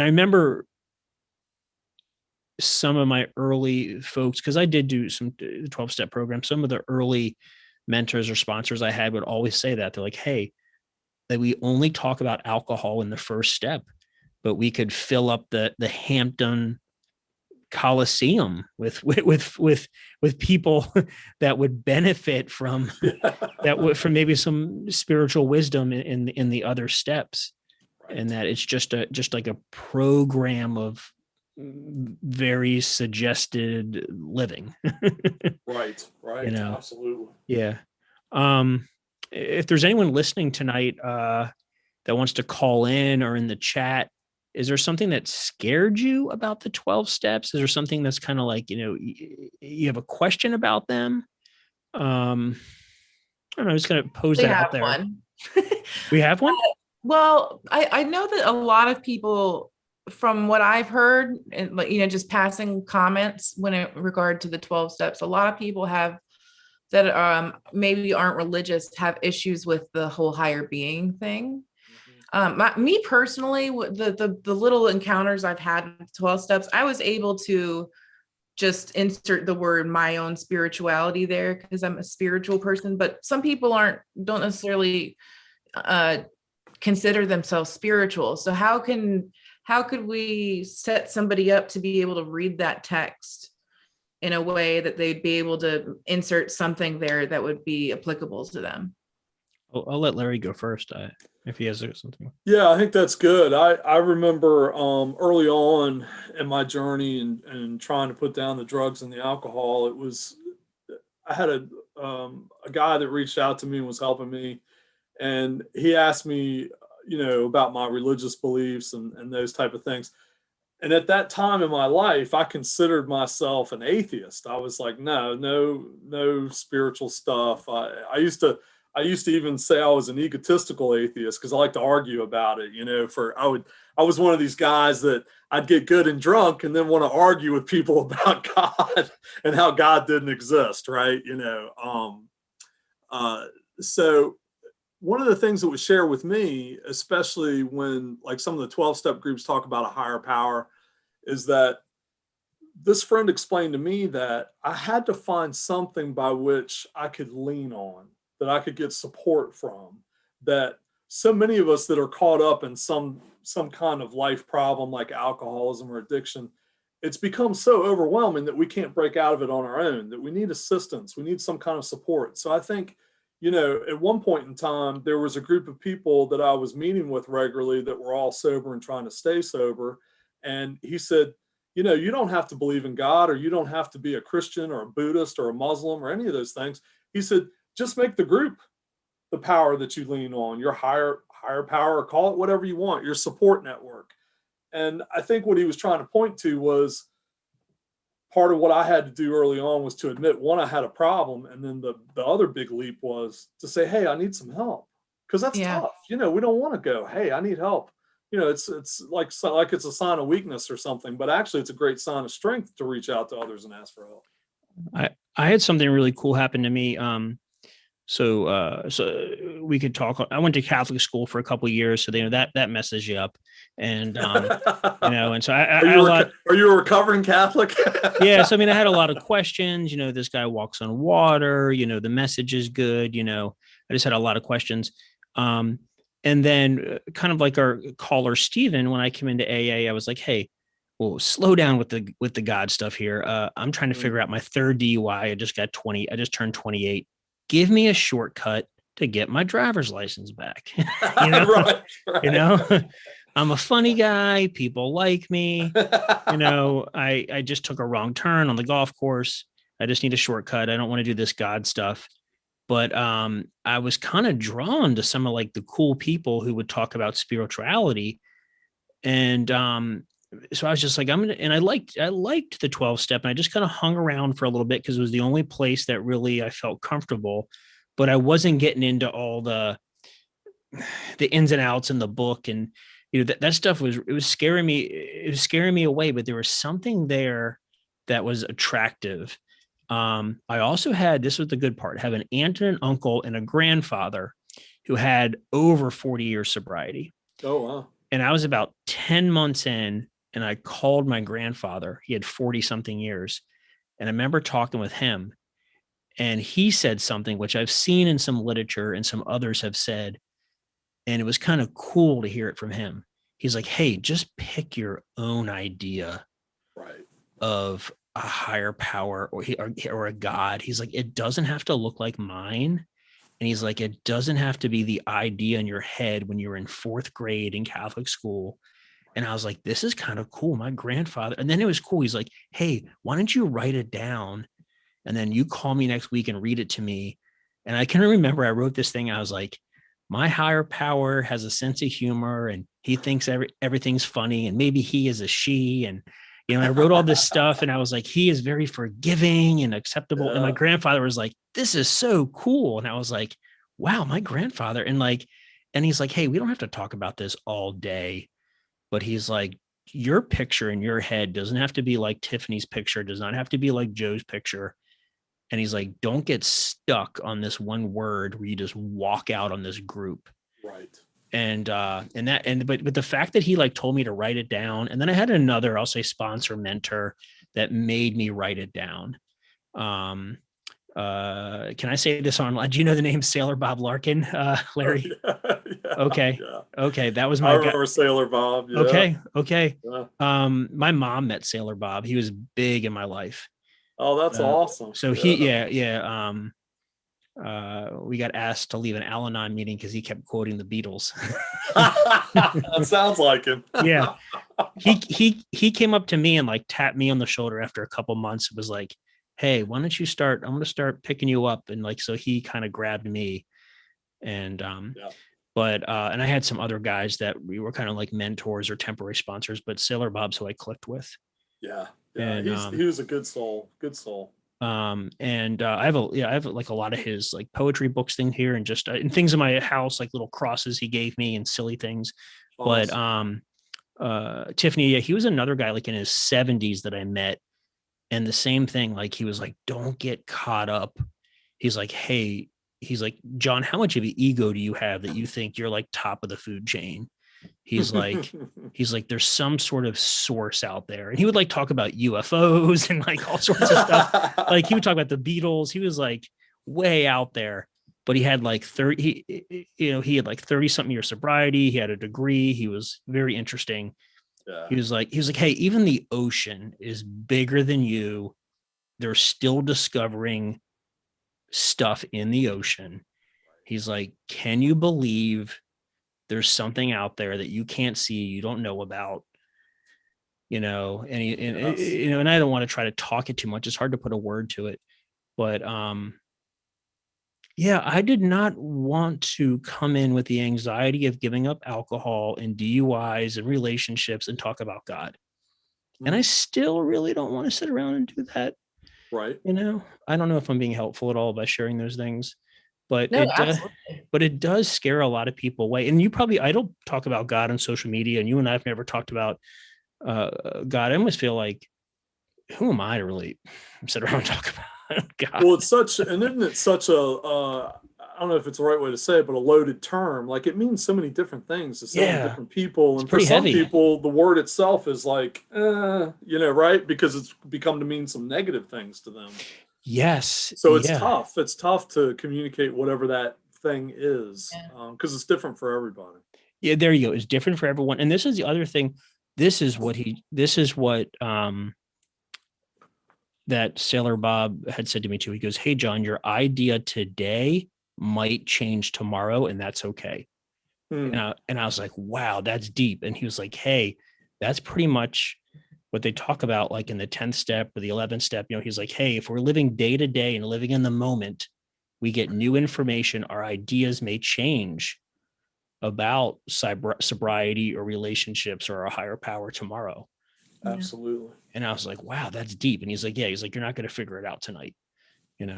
I remember some of my early folks, because I did do some 12-step programs. Some of the early mentors or sponsors I had would always say that. They're like, hey, that we only talk about alcohol in the first step, but we could fill up the Hampton Coliseum with people that would benefit from from maybe some spiritual wisdom in the other steps. Right. And that it's just like a program of very suggested living. Right. Absolutely. Yeah. If there's anyone listening tonight that wants to call in or in the chat, is there something that scared you about the 12 steps? Is there something that's kind of like, you have a question about them? I don't know. I'm just going to pose that out there. One. We have one? Well, I know that a lot of people, from what I've heard, and just passing comments when in regard to the 12 steps, a lot of people have that maybe aren't religious, have issues with the whole higher being thing. Me personally, the little encounters I've had with 12 steps, I was able to just insert the word my own spirituality there, because I'm a spiritual person, but some people don't necessarily consider themselves spiritual. So how could we set somebody up to be able to read that text in a way that they'd be able to insert something there that would be applicable to them? I'll let Larry go first if he has something. Yeah, I think that's good. I remember early on in my journey and trying to put down the drugs and the alcohol, I had a guy that reached out to me and was helping me, and he asked me, about my religious beliefs and those type of things. And at that time in my life, I considered myself an atheist. I was like, no spiritual stuff. I used to even say I was an egotistical atheist because I like to argue about it. I was one of these guys that I'd get good and drunk and then want to argue with people about God and how God didn't exist, right? So one of the things that was shared with me, especially when like some of the 12-step groups talk about a higher power, is that this friend explained to me that I had to find something by which I could lean on, that I could get support from, that so many of us that are caught up in some kind of life problem like alcoholism or addiction, it's become so overwhelming that we can't break out of it on our own, that we need assistance, we need some kind of support. So I think, at one point in time, there was a group of people that I was meeting with regularly that were all sober and trying to stay sober. And he said, you don't have to believe in God, or you don't have to be a Christian or a Buddhist or a Muslim or any of those things. He said, just make the group the power that you lean on, your higher power, or call it whatever you want, your support network. And I think what he was trying to point to was part of what I had to do early on was to admit, one, I had a problem. And then the other big leap was to say, hey, I need some help. Because that's tough. We don't want to go, hey, I need help. It's like it's a sign of weakness or something, but actually it's a great sign of strength to reach out to others and ask for help. I had something really cool happen to me. So we could talk. I went to Catholic school for a couple of years, so that messes you up, and and so are you a recovering Catholic? Yeah, so I had a lot of questions. This guy walks on water. The message is good. I just had a lot of questions. And then kind of like our caller Steven, when I came into AA, I was like, hey, well, slow down with the God stuff here. I'm trying to figure out my third DUI. I just turned 28. Give me a shortcut to get my driver's license back. Right. I'm a funny guy. People like me. I just took a wrong turn on the golf course. I just need a shortcut. I don't want to do this God stuff. But I was kind of drawn to some of like the cool people who would talk about spirituality. And so I was just like, I liked the 12 step, and I just kind of hung around for a little bit because it was the only place that really I felt comfortable, but I wasn't getting into all the ins and outs in the book. And, that stuff was scaring me. It was scaring me away, but there was something there that was attractive. I also had, this was the good part, have an aunt and an uncle and a grandfather who had over 40 years sobriety. Oh, wow. And I was about 10 months in, and I called my grandfather. He had 40 something years. And I remember talking with him, and he said something which I've seen in some literature and some others have said. And it was kind of cool to hear it from him. He's like, hey, just pick your own idea of a higher power or a God. He's like, it doesn't have to look like mine. And he's like, it doesn't have to be the idea in your head when you're in 4th grade in Catholic school. And I was like, this is kind of cool. My grandfather. And then it was cool. He's like, hey, why don't you write it down? And then you call me next week and read it to me. And I can remember I wrote this thing. I was like, my higher power has a sense of humor, and he thinks everything's funny, and maybe he is a she. And, I wrote all this stuff, and I was like, he is very forgiving and acceptable. Yeah. And my grandfather was like, this is so cool. And I was like, wow, my grandfather. And he's like, hey, we don't have to talk about this all day, but he's like, your picture in your head doesn't have to be like Tiffany's picture, does not have to be like Joe's picture. And he's like, don't get stuck on this one word where you just walk out on this group. Right. But the fact that he like told me to write it down, and then I had another, I'll say, sponsor mentor that made me write it down. Can I say this online? Do you know the name Sailor Bob Larkin, Larry? Yeah. Okay. Yeah. Okay. That was my I remember Sailor Bob. Yeah. Okay. Yeah. My mom met Sailor Bob. He was big in my life. Oh, that's awesome. So we got asked to leave an Al-Anon meeting because he kept quoting the Beatles. That sounds like him. Yeah. He came up to me and like tapped me on the shoulder after a couple months. It was like, hey, why don't you start? I'm going to start picking you up. And like, so he kind of grabbed me, and, but I had some other guys that we were kind of like mentors or temporary sponsors, but Sailor Bob's who I clicked with. Yeah. And he was a good soul. And I have like a lot of his like poetry books thing here, and just and things in my house, like little crosses he gave me and silly things. Awesome. But Tiffany, he was another guy like in his 70s that I met, and the same thing, like he was like, don't get caught up. He's like, John, how much of an ego do you have that you think you're like top of the food chain? He's like, there's some sort of source out there. And he would like talk about UFOs and like all sorts of stuff. Like he would talk about the Beatles. He was like way out there, but he had like 30, he had like 30 something years sobriety. He had a degree. He was very interesting. Yeah. He was like, hey, even the ocean is bigger than you. They're still discovering stuff in the ocean. He's like, can you believe there's something out there that you can't see, you don't know about, and and I don't want to try to talk it too much. It's hard to put a word to it, but I did not want to come in with the anxiety of giving up alcohol and DUIs and relationships and talk about God. And I still really don't want to sit around and do that. Right. I don't know if I'm being helpful at all by sharing those things, but No, it does scare a lot of people away. And I don't talk about God on social media, and you and I have never talked about God. I almost feel like, who am I to really sit around and talk about God? Well, isn't it such a, I don't know if it's the right way to say it, but a loaded term. Like it means so many different things to so many different people. And for some people, the word itself is like, right? Because it's become to mean some negative things to them. Yes. So it's tough. It's tough to communicate whatever that thing is, because it's different for everybody. Yeah, there you go. It's different for everyone. And this is the other thing. This is what that Sailor Bob had said to me too. He goes, "Hey, John, your idea today might change tomorrow, and that's okay." And I was like, wow, that's deep. And he was like, hey, that's pretty much what they talk about, like in the 10th step or the 11th step. He's like, hey, if we're living day to day and living in the moment, we get new information. Our ideas may change about sobriety or relationships or a higher power tomorrow. Absolutely. And I was like, wow, that's deep. And he's like, you're not going to figure it out tonight, and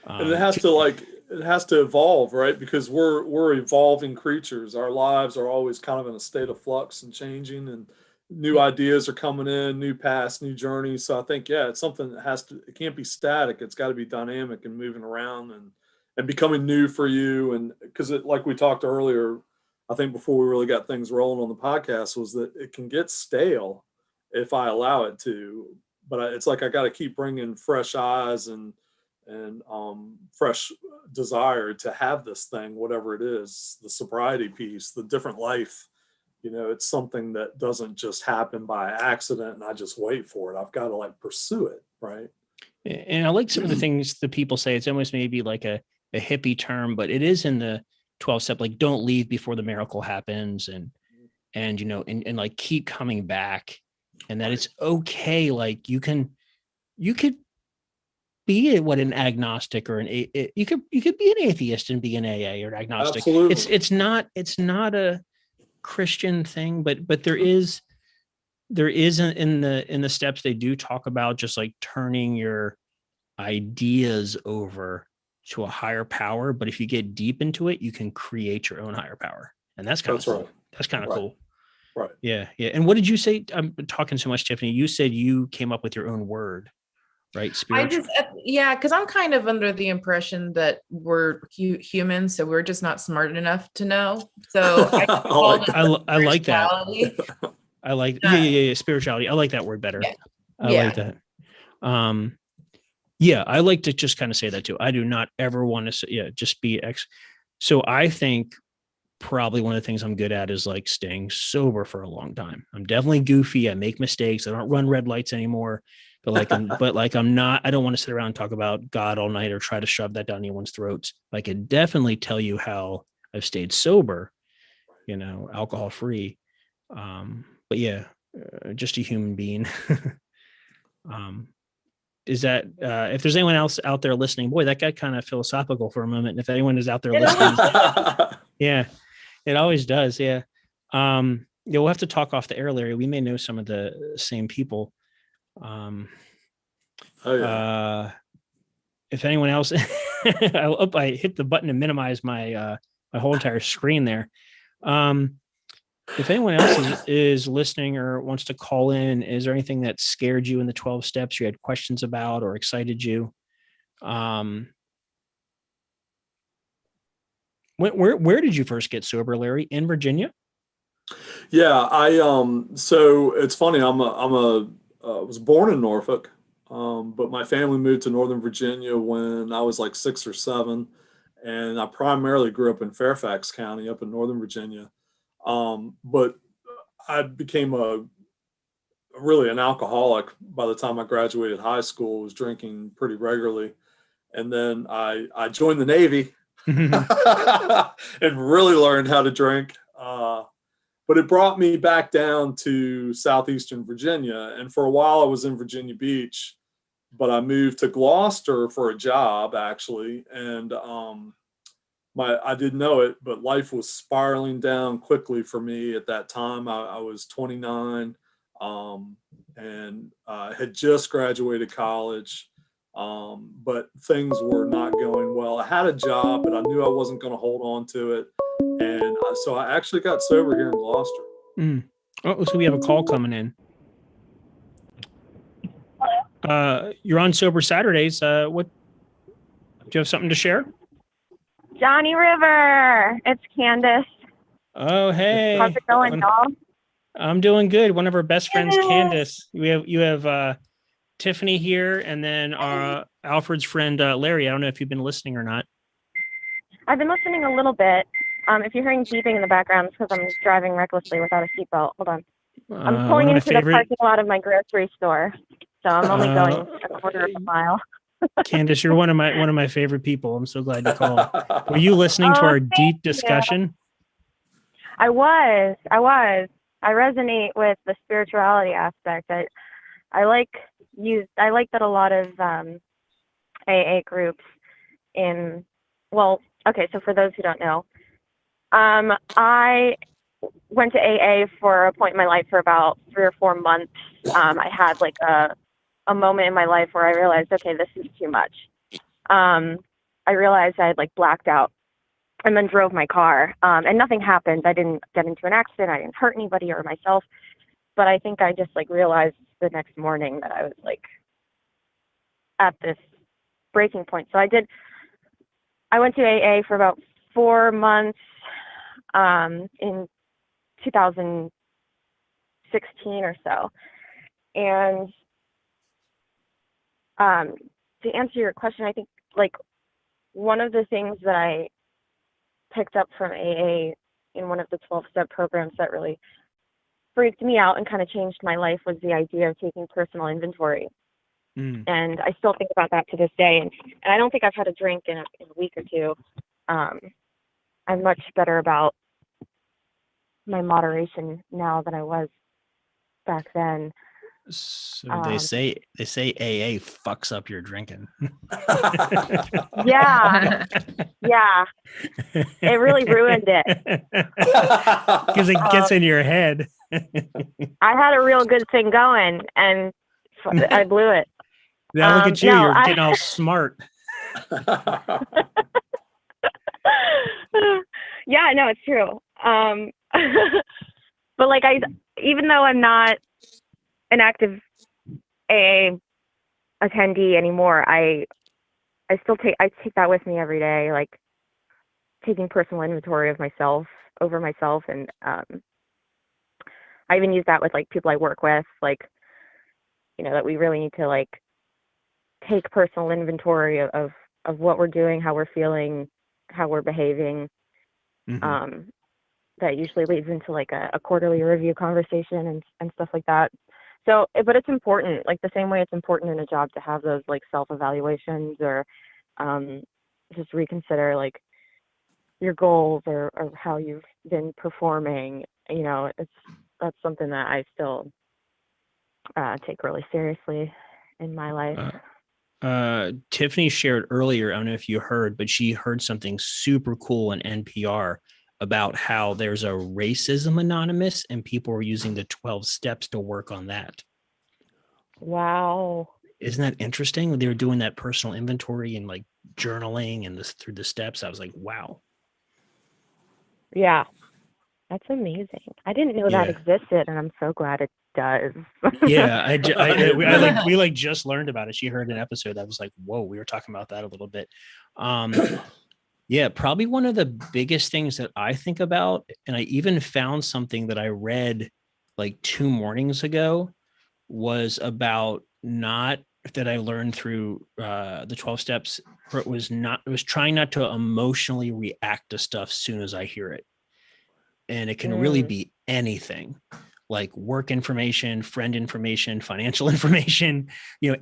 it has to evolve, right? Because we're evolving creatures. Our lives are always kind of in a state of flux and changing, and new ideas are coming in, new paths, new journeys. So I think, it's something that it can't be static. It's got to be dynamic and moving around and becoming new for you. And because like we talked earlier, I think before we really got things rolling on the podcast, was that it can get stale if I allow it to, but it's like, I got to keep bringing fresh eyes and fresh desire to have this thing, whatever it is, the sobriety piece, the different life. It's something that doesn't just happen by accident and I just wait for it. I've got to pursue it. Right. And I like some of the things that people say. It's almost maybe like a hippie term, but it is in the 12 step, like don't leave before the miracle happens and like keep coming back, and that it's okay. Like you could be an agnostic or you could be an atheist and be an AA or an agnostic. Absolutely. It's not a Christian thing, but there is in the steps they do talk about just like turning your ideas over to a higher power. But if you get deep into it, you can create your own higher power, and that's kind of cool. Right. That's kind of cool. Right. Yeah. And what did you say? I'm talking so much, Tiffany. You said you came up with your own word. Right. Spiritual. Because I'm kind of under the impression that we're humans, so we're just not smart enough to know. So I like that. I like spirituality. I like that word better. Yeah. I like that. I like to just kind of say that too. I do not ever want to say, just be So I think probably one of the things I'm good at is like staying sober for a long time. I'm definitely goofy. I make mistakes. I don't run red lights anymore. But I'm not, I don't want to sit around and talk about God all night or try to shove that down anyone's throats. I can definitely tell you how I've stayed sober, alcohol free. But just a human being. Is that, if there's anyone else out there listening, boy, that got kind of philosophical for a moment. And if anyone is out there listening, it always does. Yeah. We'll have to talk off the air, Larry. We may know some of the same people. If anyone else, I hit the button to minimize my whole entire screen there. If anyone else is listening or wants to call in, is there anything that scared you in the 12 steps you had questions about or excited you? Where did you first get sober, Larry? In Virginia? Yeah, so it's funny. Was born in Norfolk, but my family moved to Northern Virginia when I was like 6 or 7, and I primarily grew up in Fairfax County up in Northern Virginia. But I became really an alcoholic by the time I graduated high school. Was drinking pretty regularly, and then I joined the Navy and really learned how to drink. But it brought me back down to southeastern Virginia, and for a while I was in Virginia Beach, but I moved to Gloucester for a job actually, and I didn't know it, but life was spiraling down quickly for me at that time. I was 29, and had just graduated college, but things were not going well. I had a job, but I knew I wasn't going to hold on to it, and so I actually got sober here in Gloucester. Oh, so we have a call coming in. You're on Sober Saturdays. What do you have something to share? Johnny River, it's Candace. Oh, hey. How's it going, y'all? I'm doing good. One of our best friends, Candace. You have Tiffany here, and then Alfred's friend Larry. I don't know if you've been listening or not. I've been listening a little bit. If you're hearing beeping in the background, it's because I'm driving recklessly without a seatbelt. Hold on. I'm pulling into the parking lot of my grocery store, so I'm only going a quarter of a mile. Candace, you're one of my favorite people. I'm so glad you called. Were you listening to our deep discussion? I was. I resonate with the spirituality aspect. I like that a lot of AA groups so for those who don't know, I went to AA for a point in my life for about 3 or 4 months. I had like a moment in my life where I realized, okay, this is too much. I realized I had like blacked out and then drove my car, and nothing happened. I didn't get into an accident. I didn't hurt anybody or myself, but I think I just like realized the next morning that I was like at this breaking point. So I went to AA for about 4 months, in 2016 or so. And to answer your question, I think like one of the things that I picked up from AA in one of the 12-step programs that really freaked me out and kind of changed my life was the idea of taking personal inventory. And I still think about that to this day. And I don't think I've had a drink in a week or two. I'm much better about my moderation now than I was back then. So they say AA fucks up your drinking. Yeah. It really ruined it. Because it gets in your head. I had a real good thing going, and I blew it. Now look at you. You're getting all smart. Yeah, no, it's true. But like even though I'm not an active AA attendee anymore, I still take that with me every day, like taking personal inventory of myself, and I even use that with like people I work with, like, you know, that we really need to like take personal inventory of what we're doing, how we're feeling, how we're behaving. That usually leads into like a quarterly review conversation and stuff like that. So, but it's important, like the same way it's important in a job to have those like self-evaluations or just reconsider like your goals or how you've been performing. You know, that's something that I still take really seriously in my life. Tiffany shared earlier, I don't know if you heard, but she heard something super cool in NPR about how there's a racism anonymous and people are using the 12 steps to work on that. Wow. Isn't that interesting? They were doing that personal inventory and like journaling and this through the steps. I was like, wow. Yeah. That's amazing. I didn't know that existed, and I'm so glad it does. Yeah, we just learned about it. She heard an episode that was like, whoa, we were talking about that a little bit. Yeah, probably one of the biggest things that I think about, and I even found something that I read like 2 mornings ago, was about not that I learned through the 12 steps. It was trying not to emotionally react to stuff as soon as I hear it. And it can really be anything, like work information, friend information, financial information,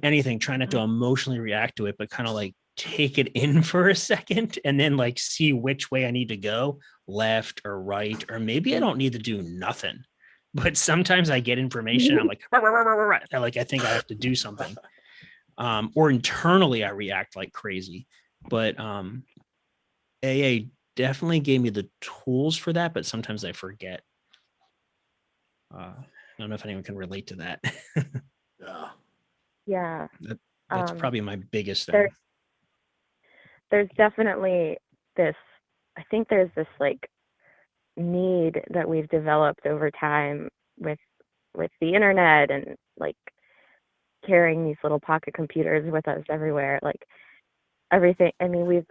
anything. Try not to emotionally react to it, but kind of like take it in for a second and then like see which way I need to go, left or right, or maybe I don't need to do nothing. But sometimes I get information, I'm like, "Rah, rah, rah, rah, rah," I think I have to do something. Or internally I react like crazy. But AA definitely gave me the tools for that, but sometimes I forget. I don't know if anyone can relate to that. Yeah. That's probably my biggest thing. There's definitely this, I think there's this like need that we've developed over time with the internet and like carrying these little pocket computers with us everywhere, like everything. I mean, we've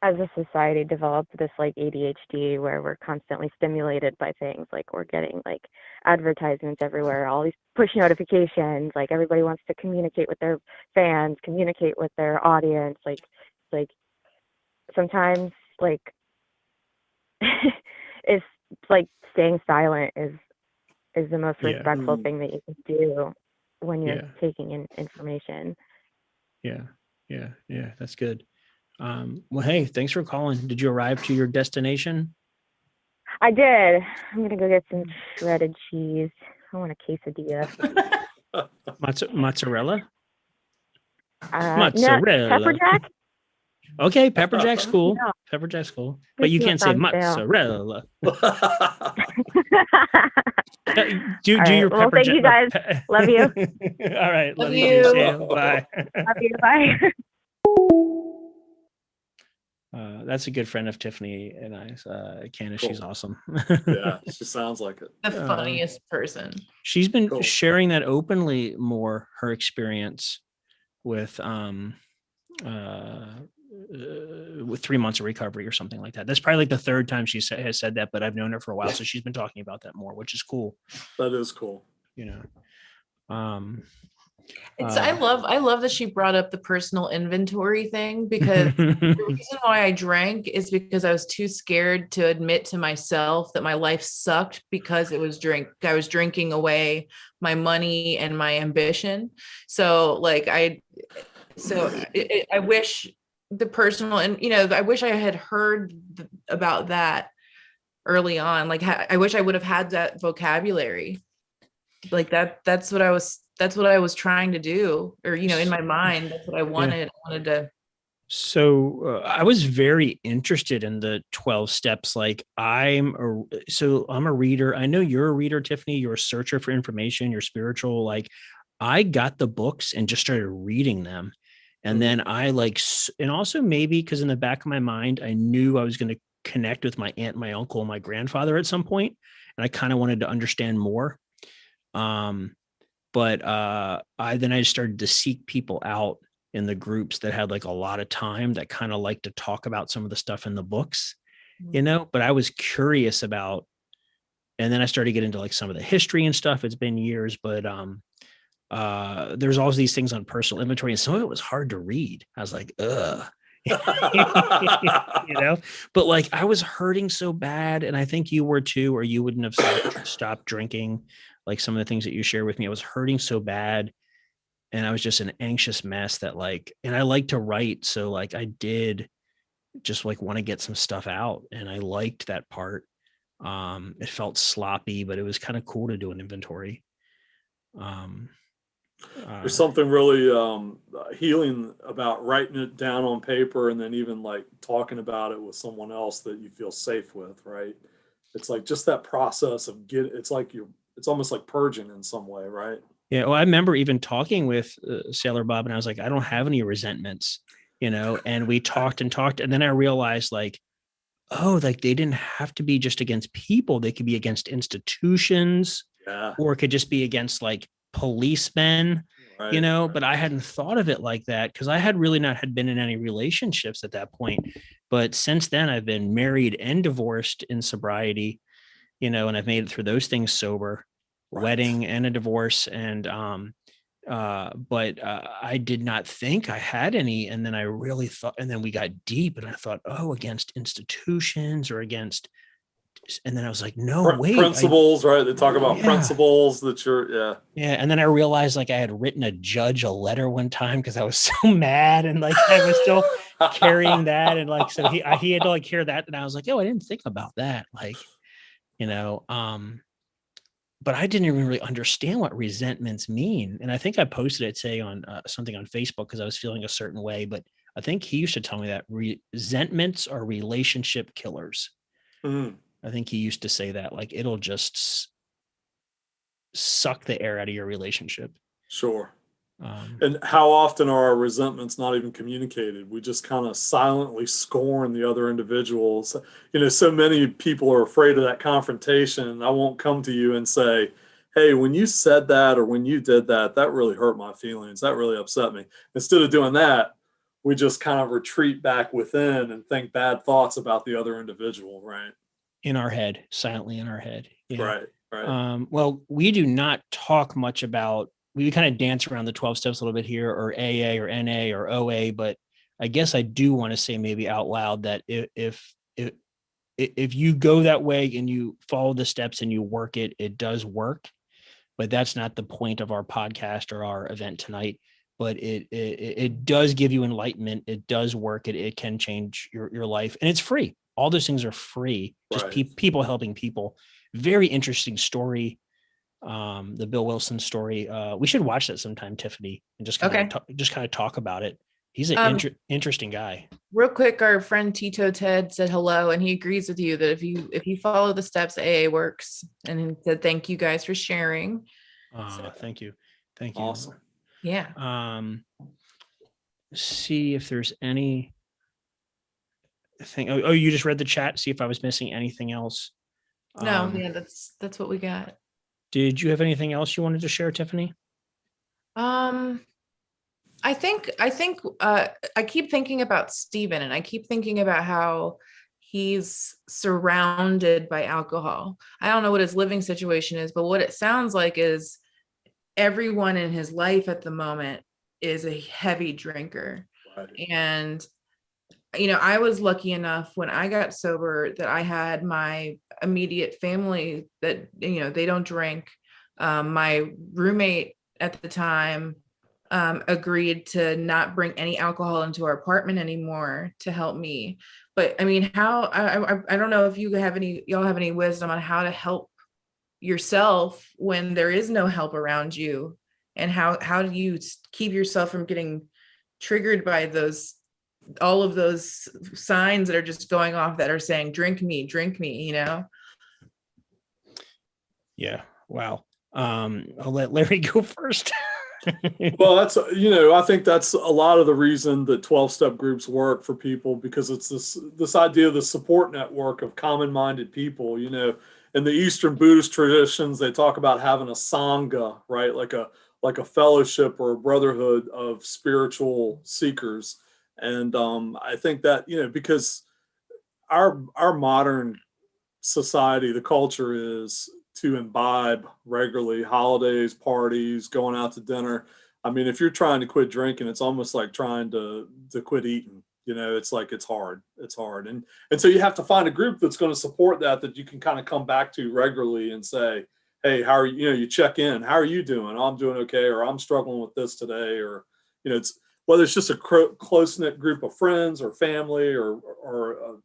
as a society developed this like ADHD where we're constantly stimulated by things, like we're getting like advertisements everywhere, all these push notifications, like everybody wants to communicate with their fans, communicate with their audience, like sometimes like it's like staying silent is the most respectful thing that you can do when you're taking in information. Yeah, that's good. Well, hey, thanks for calling. Did you arrive to your destination? I did. I'm gonna go get some shredded cheese. I want a quesadilla. Mozzarella? No, pepper jack. Okay, pepper jack's cool. No. Pepper jack's cool, but you can't say mozzarella. do your pepper thank you guys. Love you. All right, Love you. you. See you. Bye. Love you. Bye. That's a good friend of Tiffany and I. Candace, Cool. She's awesome. Yeah, she sounds like it. The funniest person. She's been sharing that openly more, her experience with 3 months of recovery or something like that. That's probably like the third time she has said that, but I've known her for a while, so she's been talking about that more, which is cool. That is cool. I love that she brought up the personal inventory thing, because the reason why I drank is because I was too scared to admit to myself that my life sucked because I was drinking away my money and my ambition. So like I wish the personal, and I wish I had heard about that early on. Like I wish I would have had that vocabulary. Like that's what I was trying to do, or in my mind, that's what I wanted. I wanted to. So I was very interested in the 12 steps. Like I'm a reader. I know you're a reader, Tiffany. You're a searcher for information. You're spiritual. Like I got the books and just started reading them. And then and also maybe because in the back of my mind, I knew I was going to connect with my aunt, my uncle, and my grandfather at some point. And I kind of wanted to understand more. But I just started to seek people out in the groups that had like a lot of time, that kind of like to talk about some of the stuff in the books, but I was curious about, and then I started to get into like some of the history and stuff. It's been years, but there's all these things on personal inventory, and some of it was hard to read. I was like, ugh. But like I was hurting so bad, and I think you were too, or you wouldn't have stopped drinking. Like some of the things that you share with me, I was hurting so bad, and I was just an anxious mess that and I like to write. So like I did just like want to get some stuff out, and I liked that part. It felt sloppy, but it was kind of cool to do an inventory. There's something really healing about writing it down on paper, and then even like talking about it with someone else that you feel safe with, right? It's like just that process of it's almost like purging in some way, right? Yeah. Well, I remember even talking with Sailor Bob, and I was like, I don't have any resentments, and we talked, and then I realized like, oh, like they didn't have to be just against people. They could be against institutions, or it could just be against like policemen, you know, but I hadn't thought of it like that because I had really not had been in any relationships at that point. But since then, I've been married and divorced in sobriety, you know, and I've made it through those things sober, wedding and a divorce. And, but I did not think I had any. And then I really thought, and then we got deep and I thought, oh, against institutions or against, and then I was like, no, wait. Principles, right? They talk about principles that you're, Yeah. And then I realized like I had written a judge a letter one time because I was so mad and like I was still carrying that. And like, so he had to like hear that. And I was like, oh, I didn't think about that. Like, you know, but I didn't even really understand what resentments mean. And I think I posted it, say on something on Facebook because I was feeling a certain way, but I think he used to tell me that resentments are relationship killers. Mm. I think he used to say that, like, it'll just suck the air out of your relationship. Sure. And how often are our resentments not even communicated? We just kind of silently scorn the other individuals. You know, so many people are afraid of that confrontation. I won't come to you and say, hey, when you said that or when you did that, that really hurt my feelings. That really upset me. Instead of doing that, we just kind of retreat back within and think bad thoughts about the other individual, right? In our head, silently in our head. Yeah. Right. Well, we do not talk much about, we kind of dance around the 12 steps a little bit here, or AA or NA or OA, but I guess I do want to say maybe out loud that if you go that way and you follow the steps and you work it, it does work. But that's not the point of our podcast or our event tonight. But it does give you enlightenment. It does work. It can change your life, and it's free. All those things are free. Just people helping people. Very interesting story. The Bill Wilson story. We should watch that sometime, Tiffany, and just kind of talk about it. He's an interesting guy. Real quick, our friend Tito Ted said hello, and he agrees with you that if you follow the steps, AA works. And he said thank you guys for sharing. Thank you. Awesome. Yeah. See if there's any thing. Oh, you just read the chat. See if I was missing anything else. No, yeah, that's what we got. Did you have anything else you wanted to share, Tiffany? I think I keep thinking about Steven, and I keep thinking about how he's surrounded by alcohol. I don't know what his living situation is, but what it sounds like is everyone in his life at the moment is a heavy drinker. Right. And you know, I was lucky enough when I got sober that I had my immediate family that, you know, they don't drink. My roommate at the time agreed to not bring any alcohol into our apartment anymore to help me. But I mean, how I don't know if y'all have any wisdom on how to help yourself when there is no help around you, and how do you keep yourself from getting triggered by all of those signs that are just going off that are saying, drink me, you know? Yeah. Wow. I'll let Larry go first. Well, I think that's a lot of the reason that 12-step groups work for people, because it's this idea of the support network of common-minded people. You know, in the Eastern Buddhist traditions, they talk about having a sangha, right? Like a fellowship or a brotherhood of spiritual seekers. And I think that, you know, because our modern society, the culture is to imbibe regularly, holidays, parties, going out to dinner. I mean, if you're trying to quit drinking, it's almost like trying to quit eating. You know, it's like, it's hard. And so you have to find a group that's going to support that you can kind of come back to regularly and say, hey, how are you? You know, you check in. How are you doing? I'm doing okay. Or I'm struggling with this today. Or, you know, it's, whether it's just a close-knit group of friends or family or a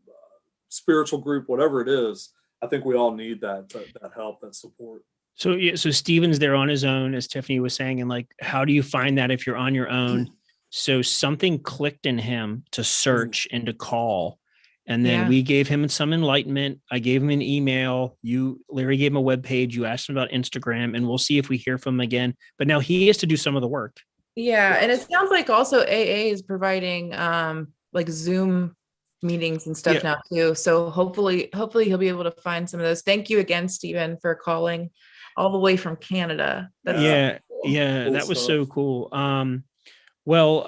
spiritual group, whatever it is, I think we all need that help, that support. So Steven's there on his own, as Tiffany was saying, and like, how do you find that if you're on your own? So something clicked in him to search and to call. And then we gave him some enlightenment. I gave him an email. Larry gave him a webpage. You asked him about Instagram, and we'll see if we hear from him again. But now he has to do some of the work. Yeah. And it sounds like also AA is providing like Zoom meetings and stuff now too. So hopefully he'll be able to find some of those. Thank you again, Stephen, for calling. all the way from Canada. Yeah, Cool that was stuff. so cool. Well,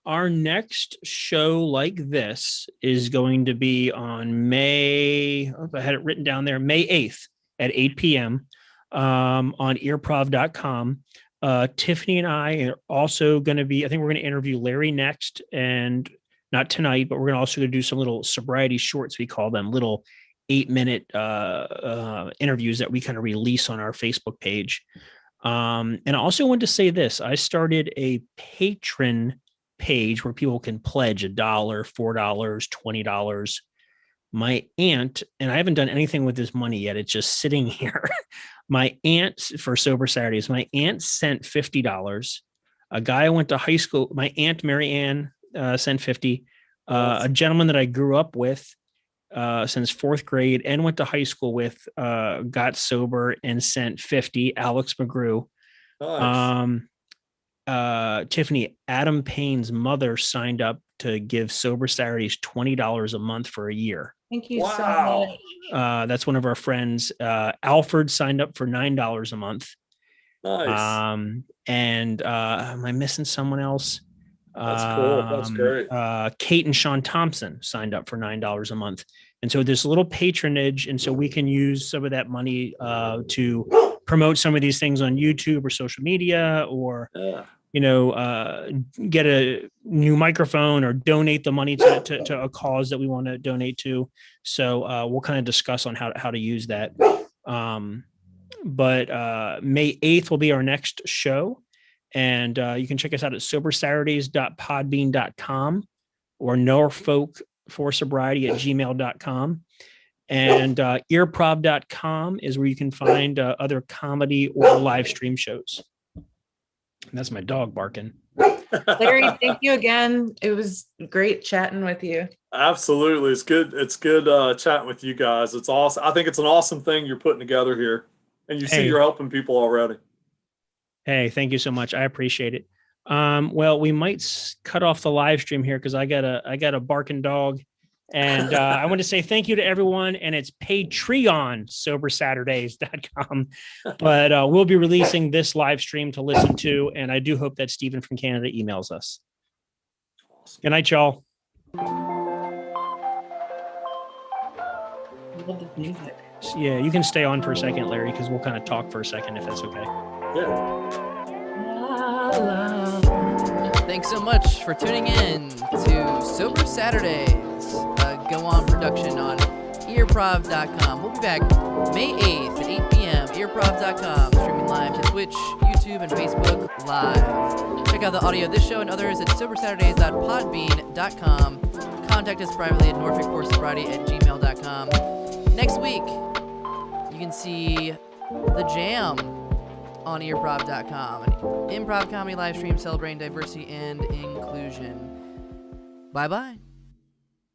our next show like this is going to be on May, I had it written down there, May 8th at 8 p.m. On earprov.com. Tiffany and I are also going to be, I think we're going to interview Larry next, and not tonight, but we're going to also do some little sobriety shorts, we call them, little 8-minute interviews that we kind of release on our Facebook page. And I also want to say this, I started a patron page where people can pledge $1, $4, $20. My aunt, and I haven't done anything with this money yet, it's just sitting here. My aunt, for Sober Saturdays, my aunt sent $50. A guy I went to high school, my aunt Mary Ann sent 50. A gentleman that I grew up with since 4th grade and went to high school with got sober and sent 50. Alex McGrew. Nice. Tiffany, Adam Payne's mother signed up to give Sober Saturdays $20 a month for a year. Thank you so Wow. much. That's one of our friends. Alfred signed up for $9 a month. Nice. And am I missing someone else? That's cool. That's great. Kate and Sean Thompson signed up for $9 a month. And so there's a little patronage. And so we can use some of that money to promote some of these things on YouTube or social media, or, Yeah. get a new microphone or donate the money to a cause that we want to donate to. So we'll kind of discuss on how to use that. But May 8th will be our next show. And you can check us out at sobersaturdays.podbean.com or norfolkforsobriety@gmail.com. And earprov.com is where you can find other comedy or live stream shows. And that's my dog barking. Larry, thank you again. It was great chatting with you. Absolutely. It's good. It's good chatting with you guys. It's awesome. I think it's an awesome thing you're putting together here. And you see Hey. you're helping people already. Hey, thank you so much. I appreciate it. Well, we might cut off the live stream here because I got a barking dog. And I want to say thank you to everyone. And it's Patreon, sobersaturdays.com. But we'll be releasing this live stream to listen to. And I do hope that Stephen from Canada emails us. Good night, y'all. Love the music. Yeah, you can stay on for a second, Larry, because we'll kind of talk for a second if that's okay. Yeah. Thanks so much for tuning in to Sober Saturdays, Go On production on earprov.com. We'll be back May 8th at 8 p.m. earprov.com, streaming live to Twitch, YouTube, and Facebook Live. Check out the audio of this show and others at sobersaturdays.podbean.com. Contact us privately at norfolkforsobriety@gmail.com. Next week, you can see The Jam on earprov.com, an improv comedy live stream celebrating diversity and inclusion. Bye-bye.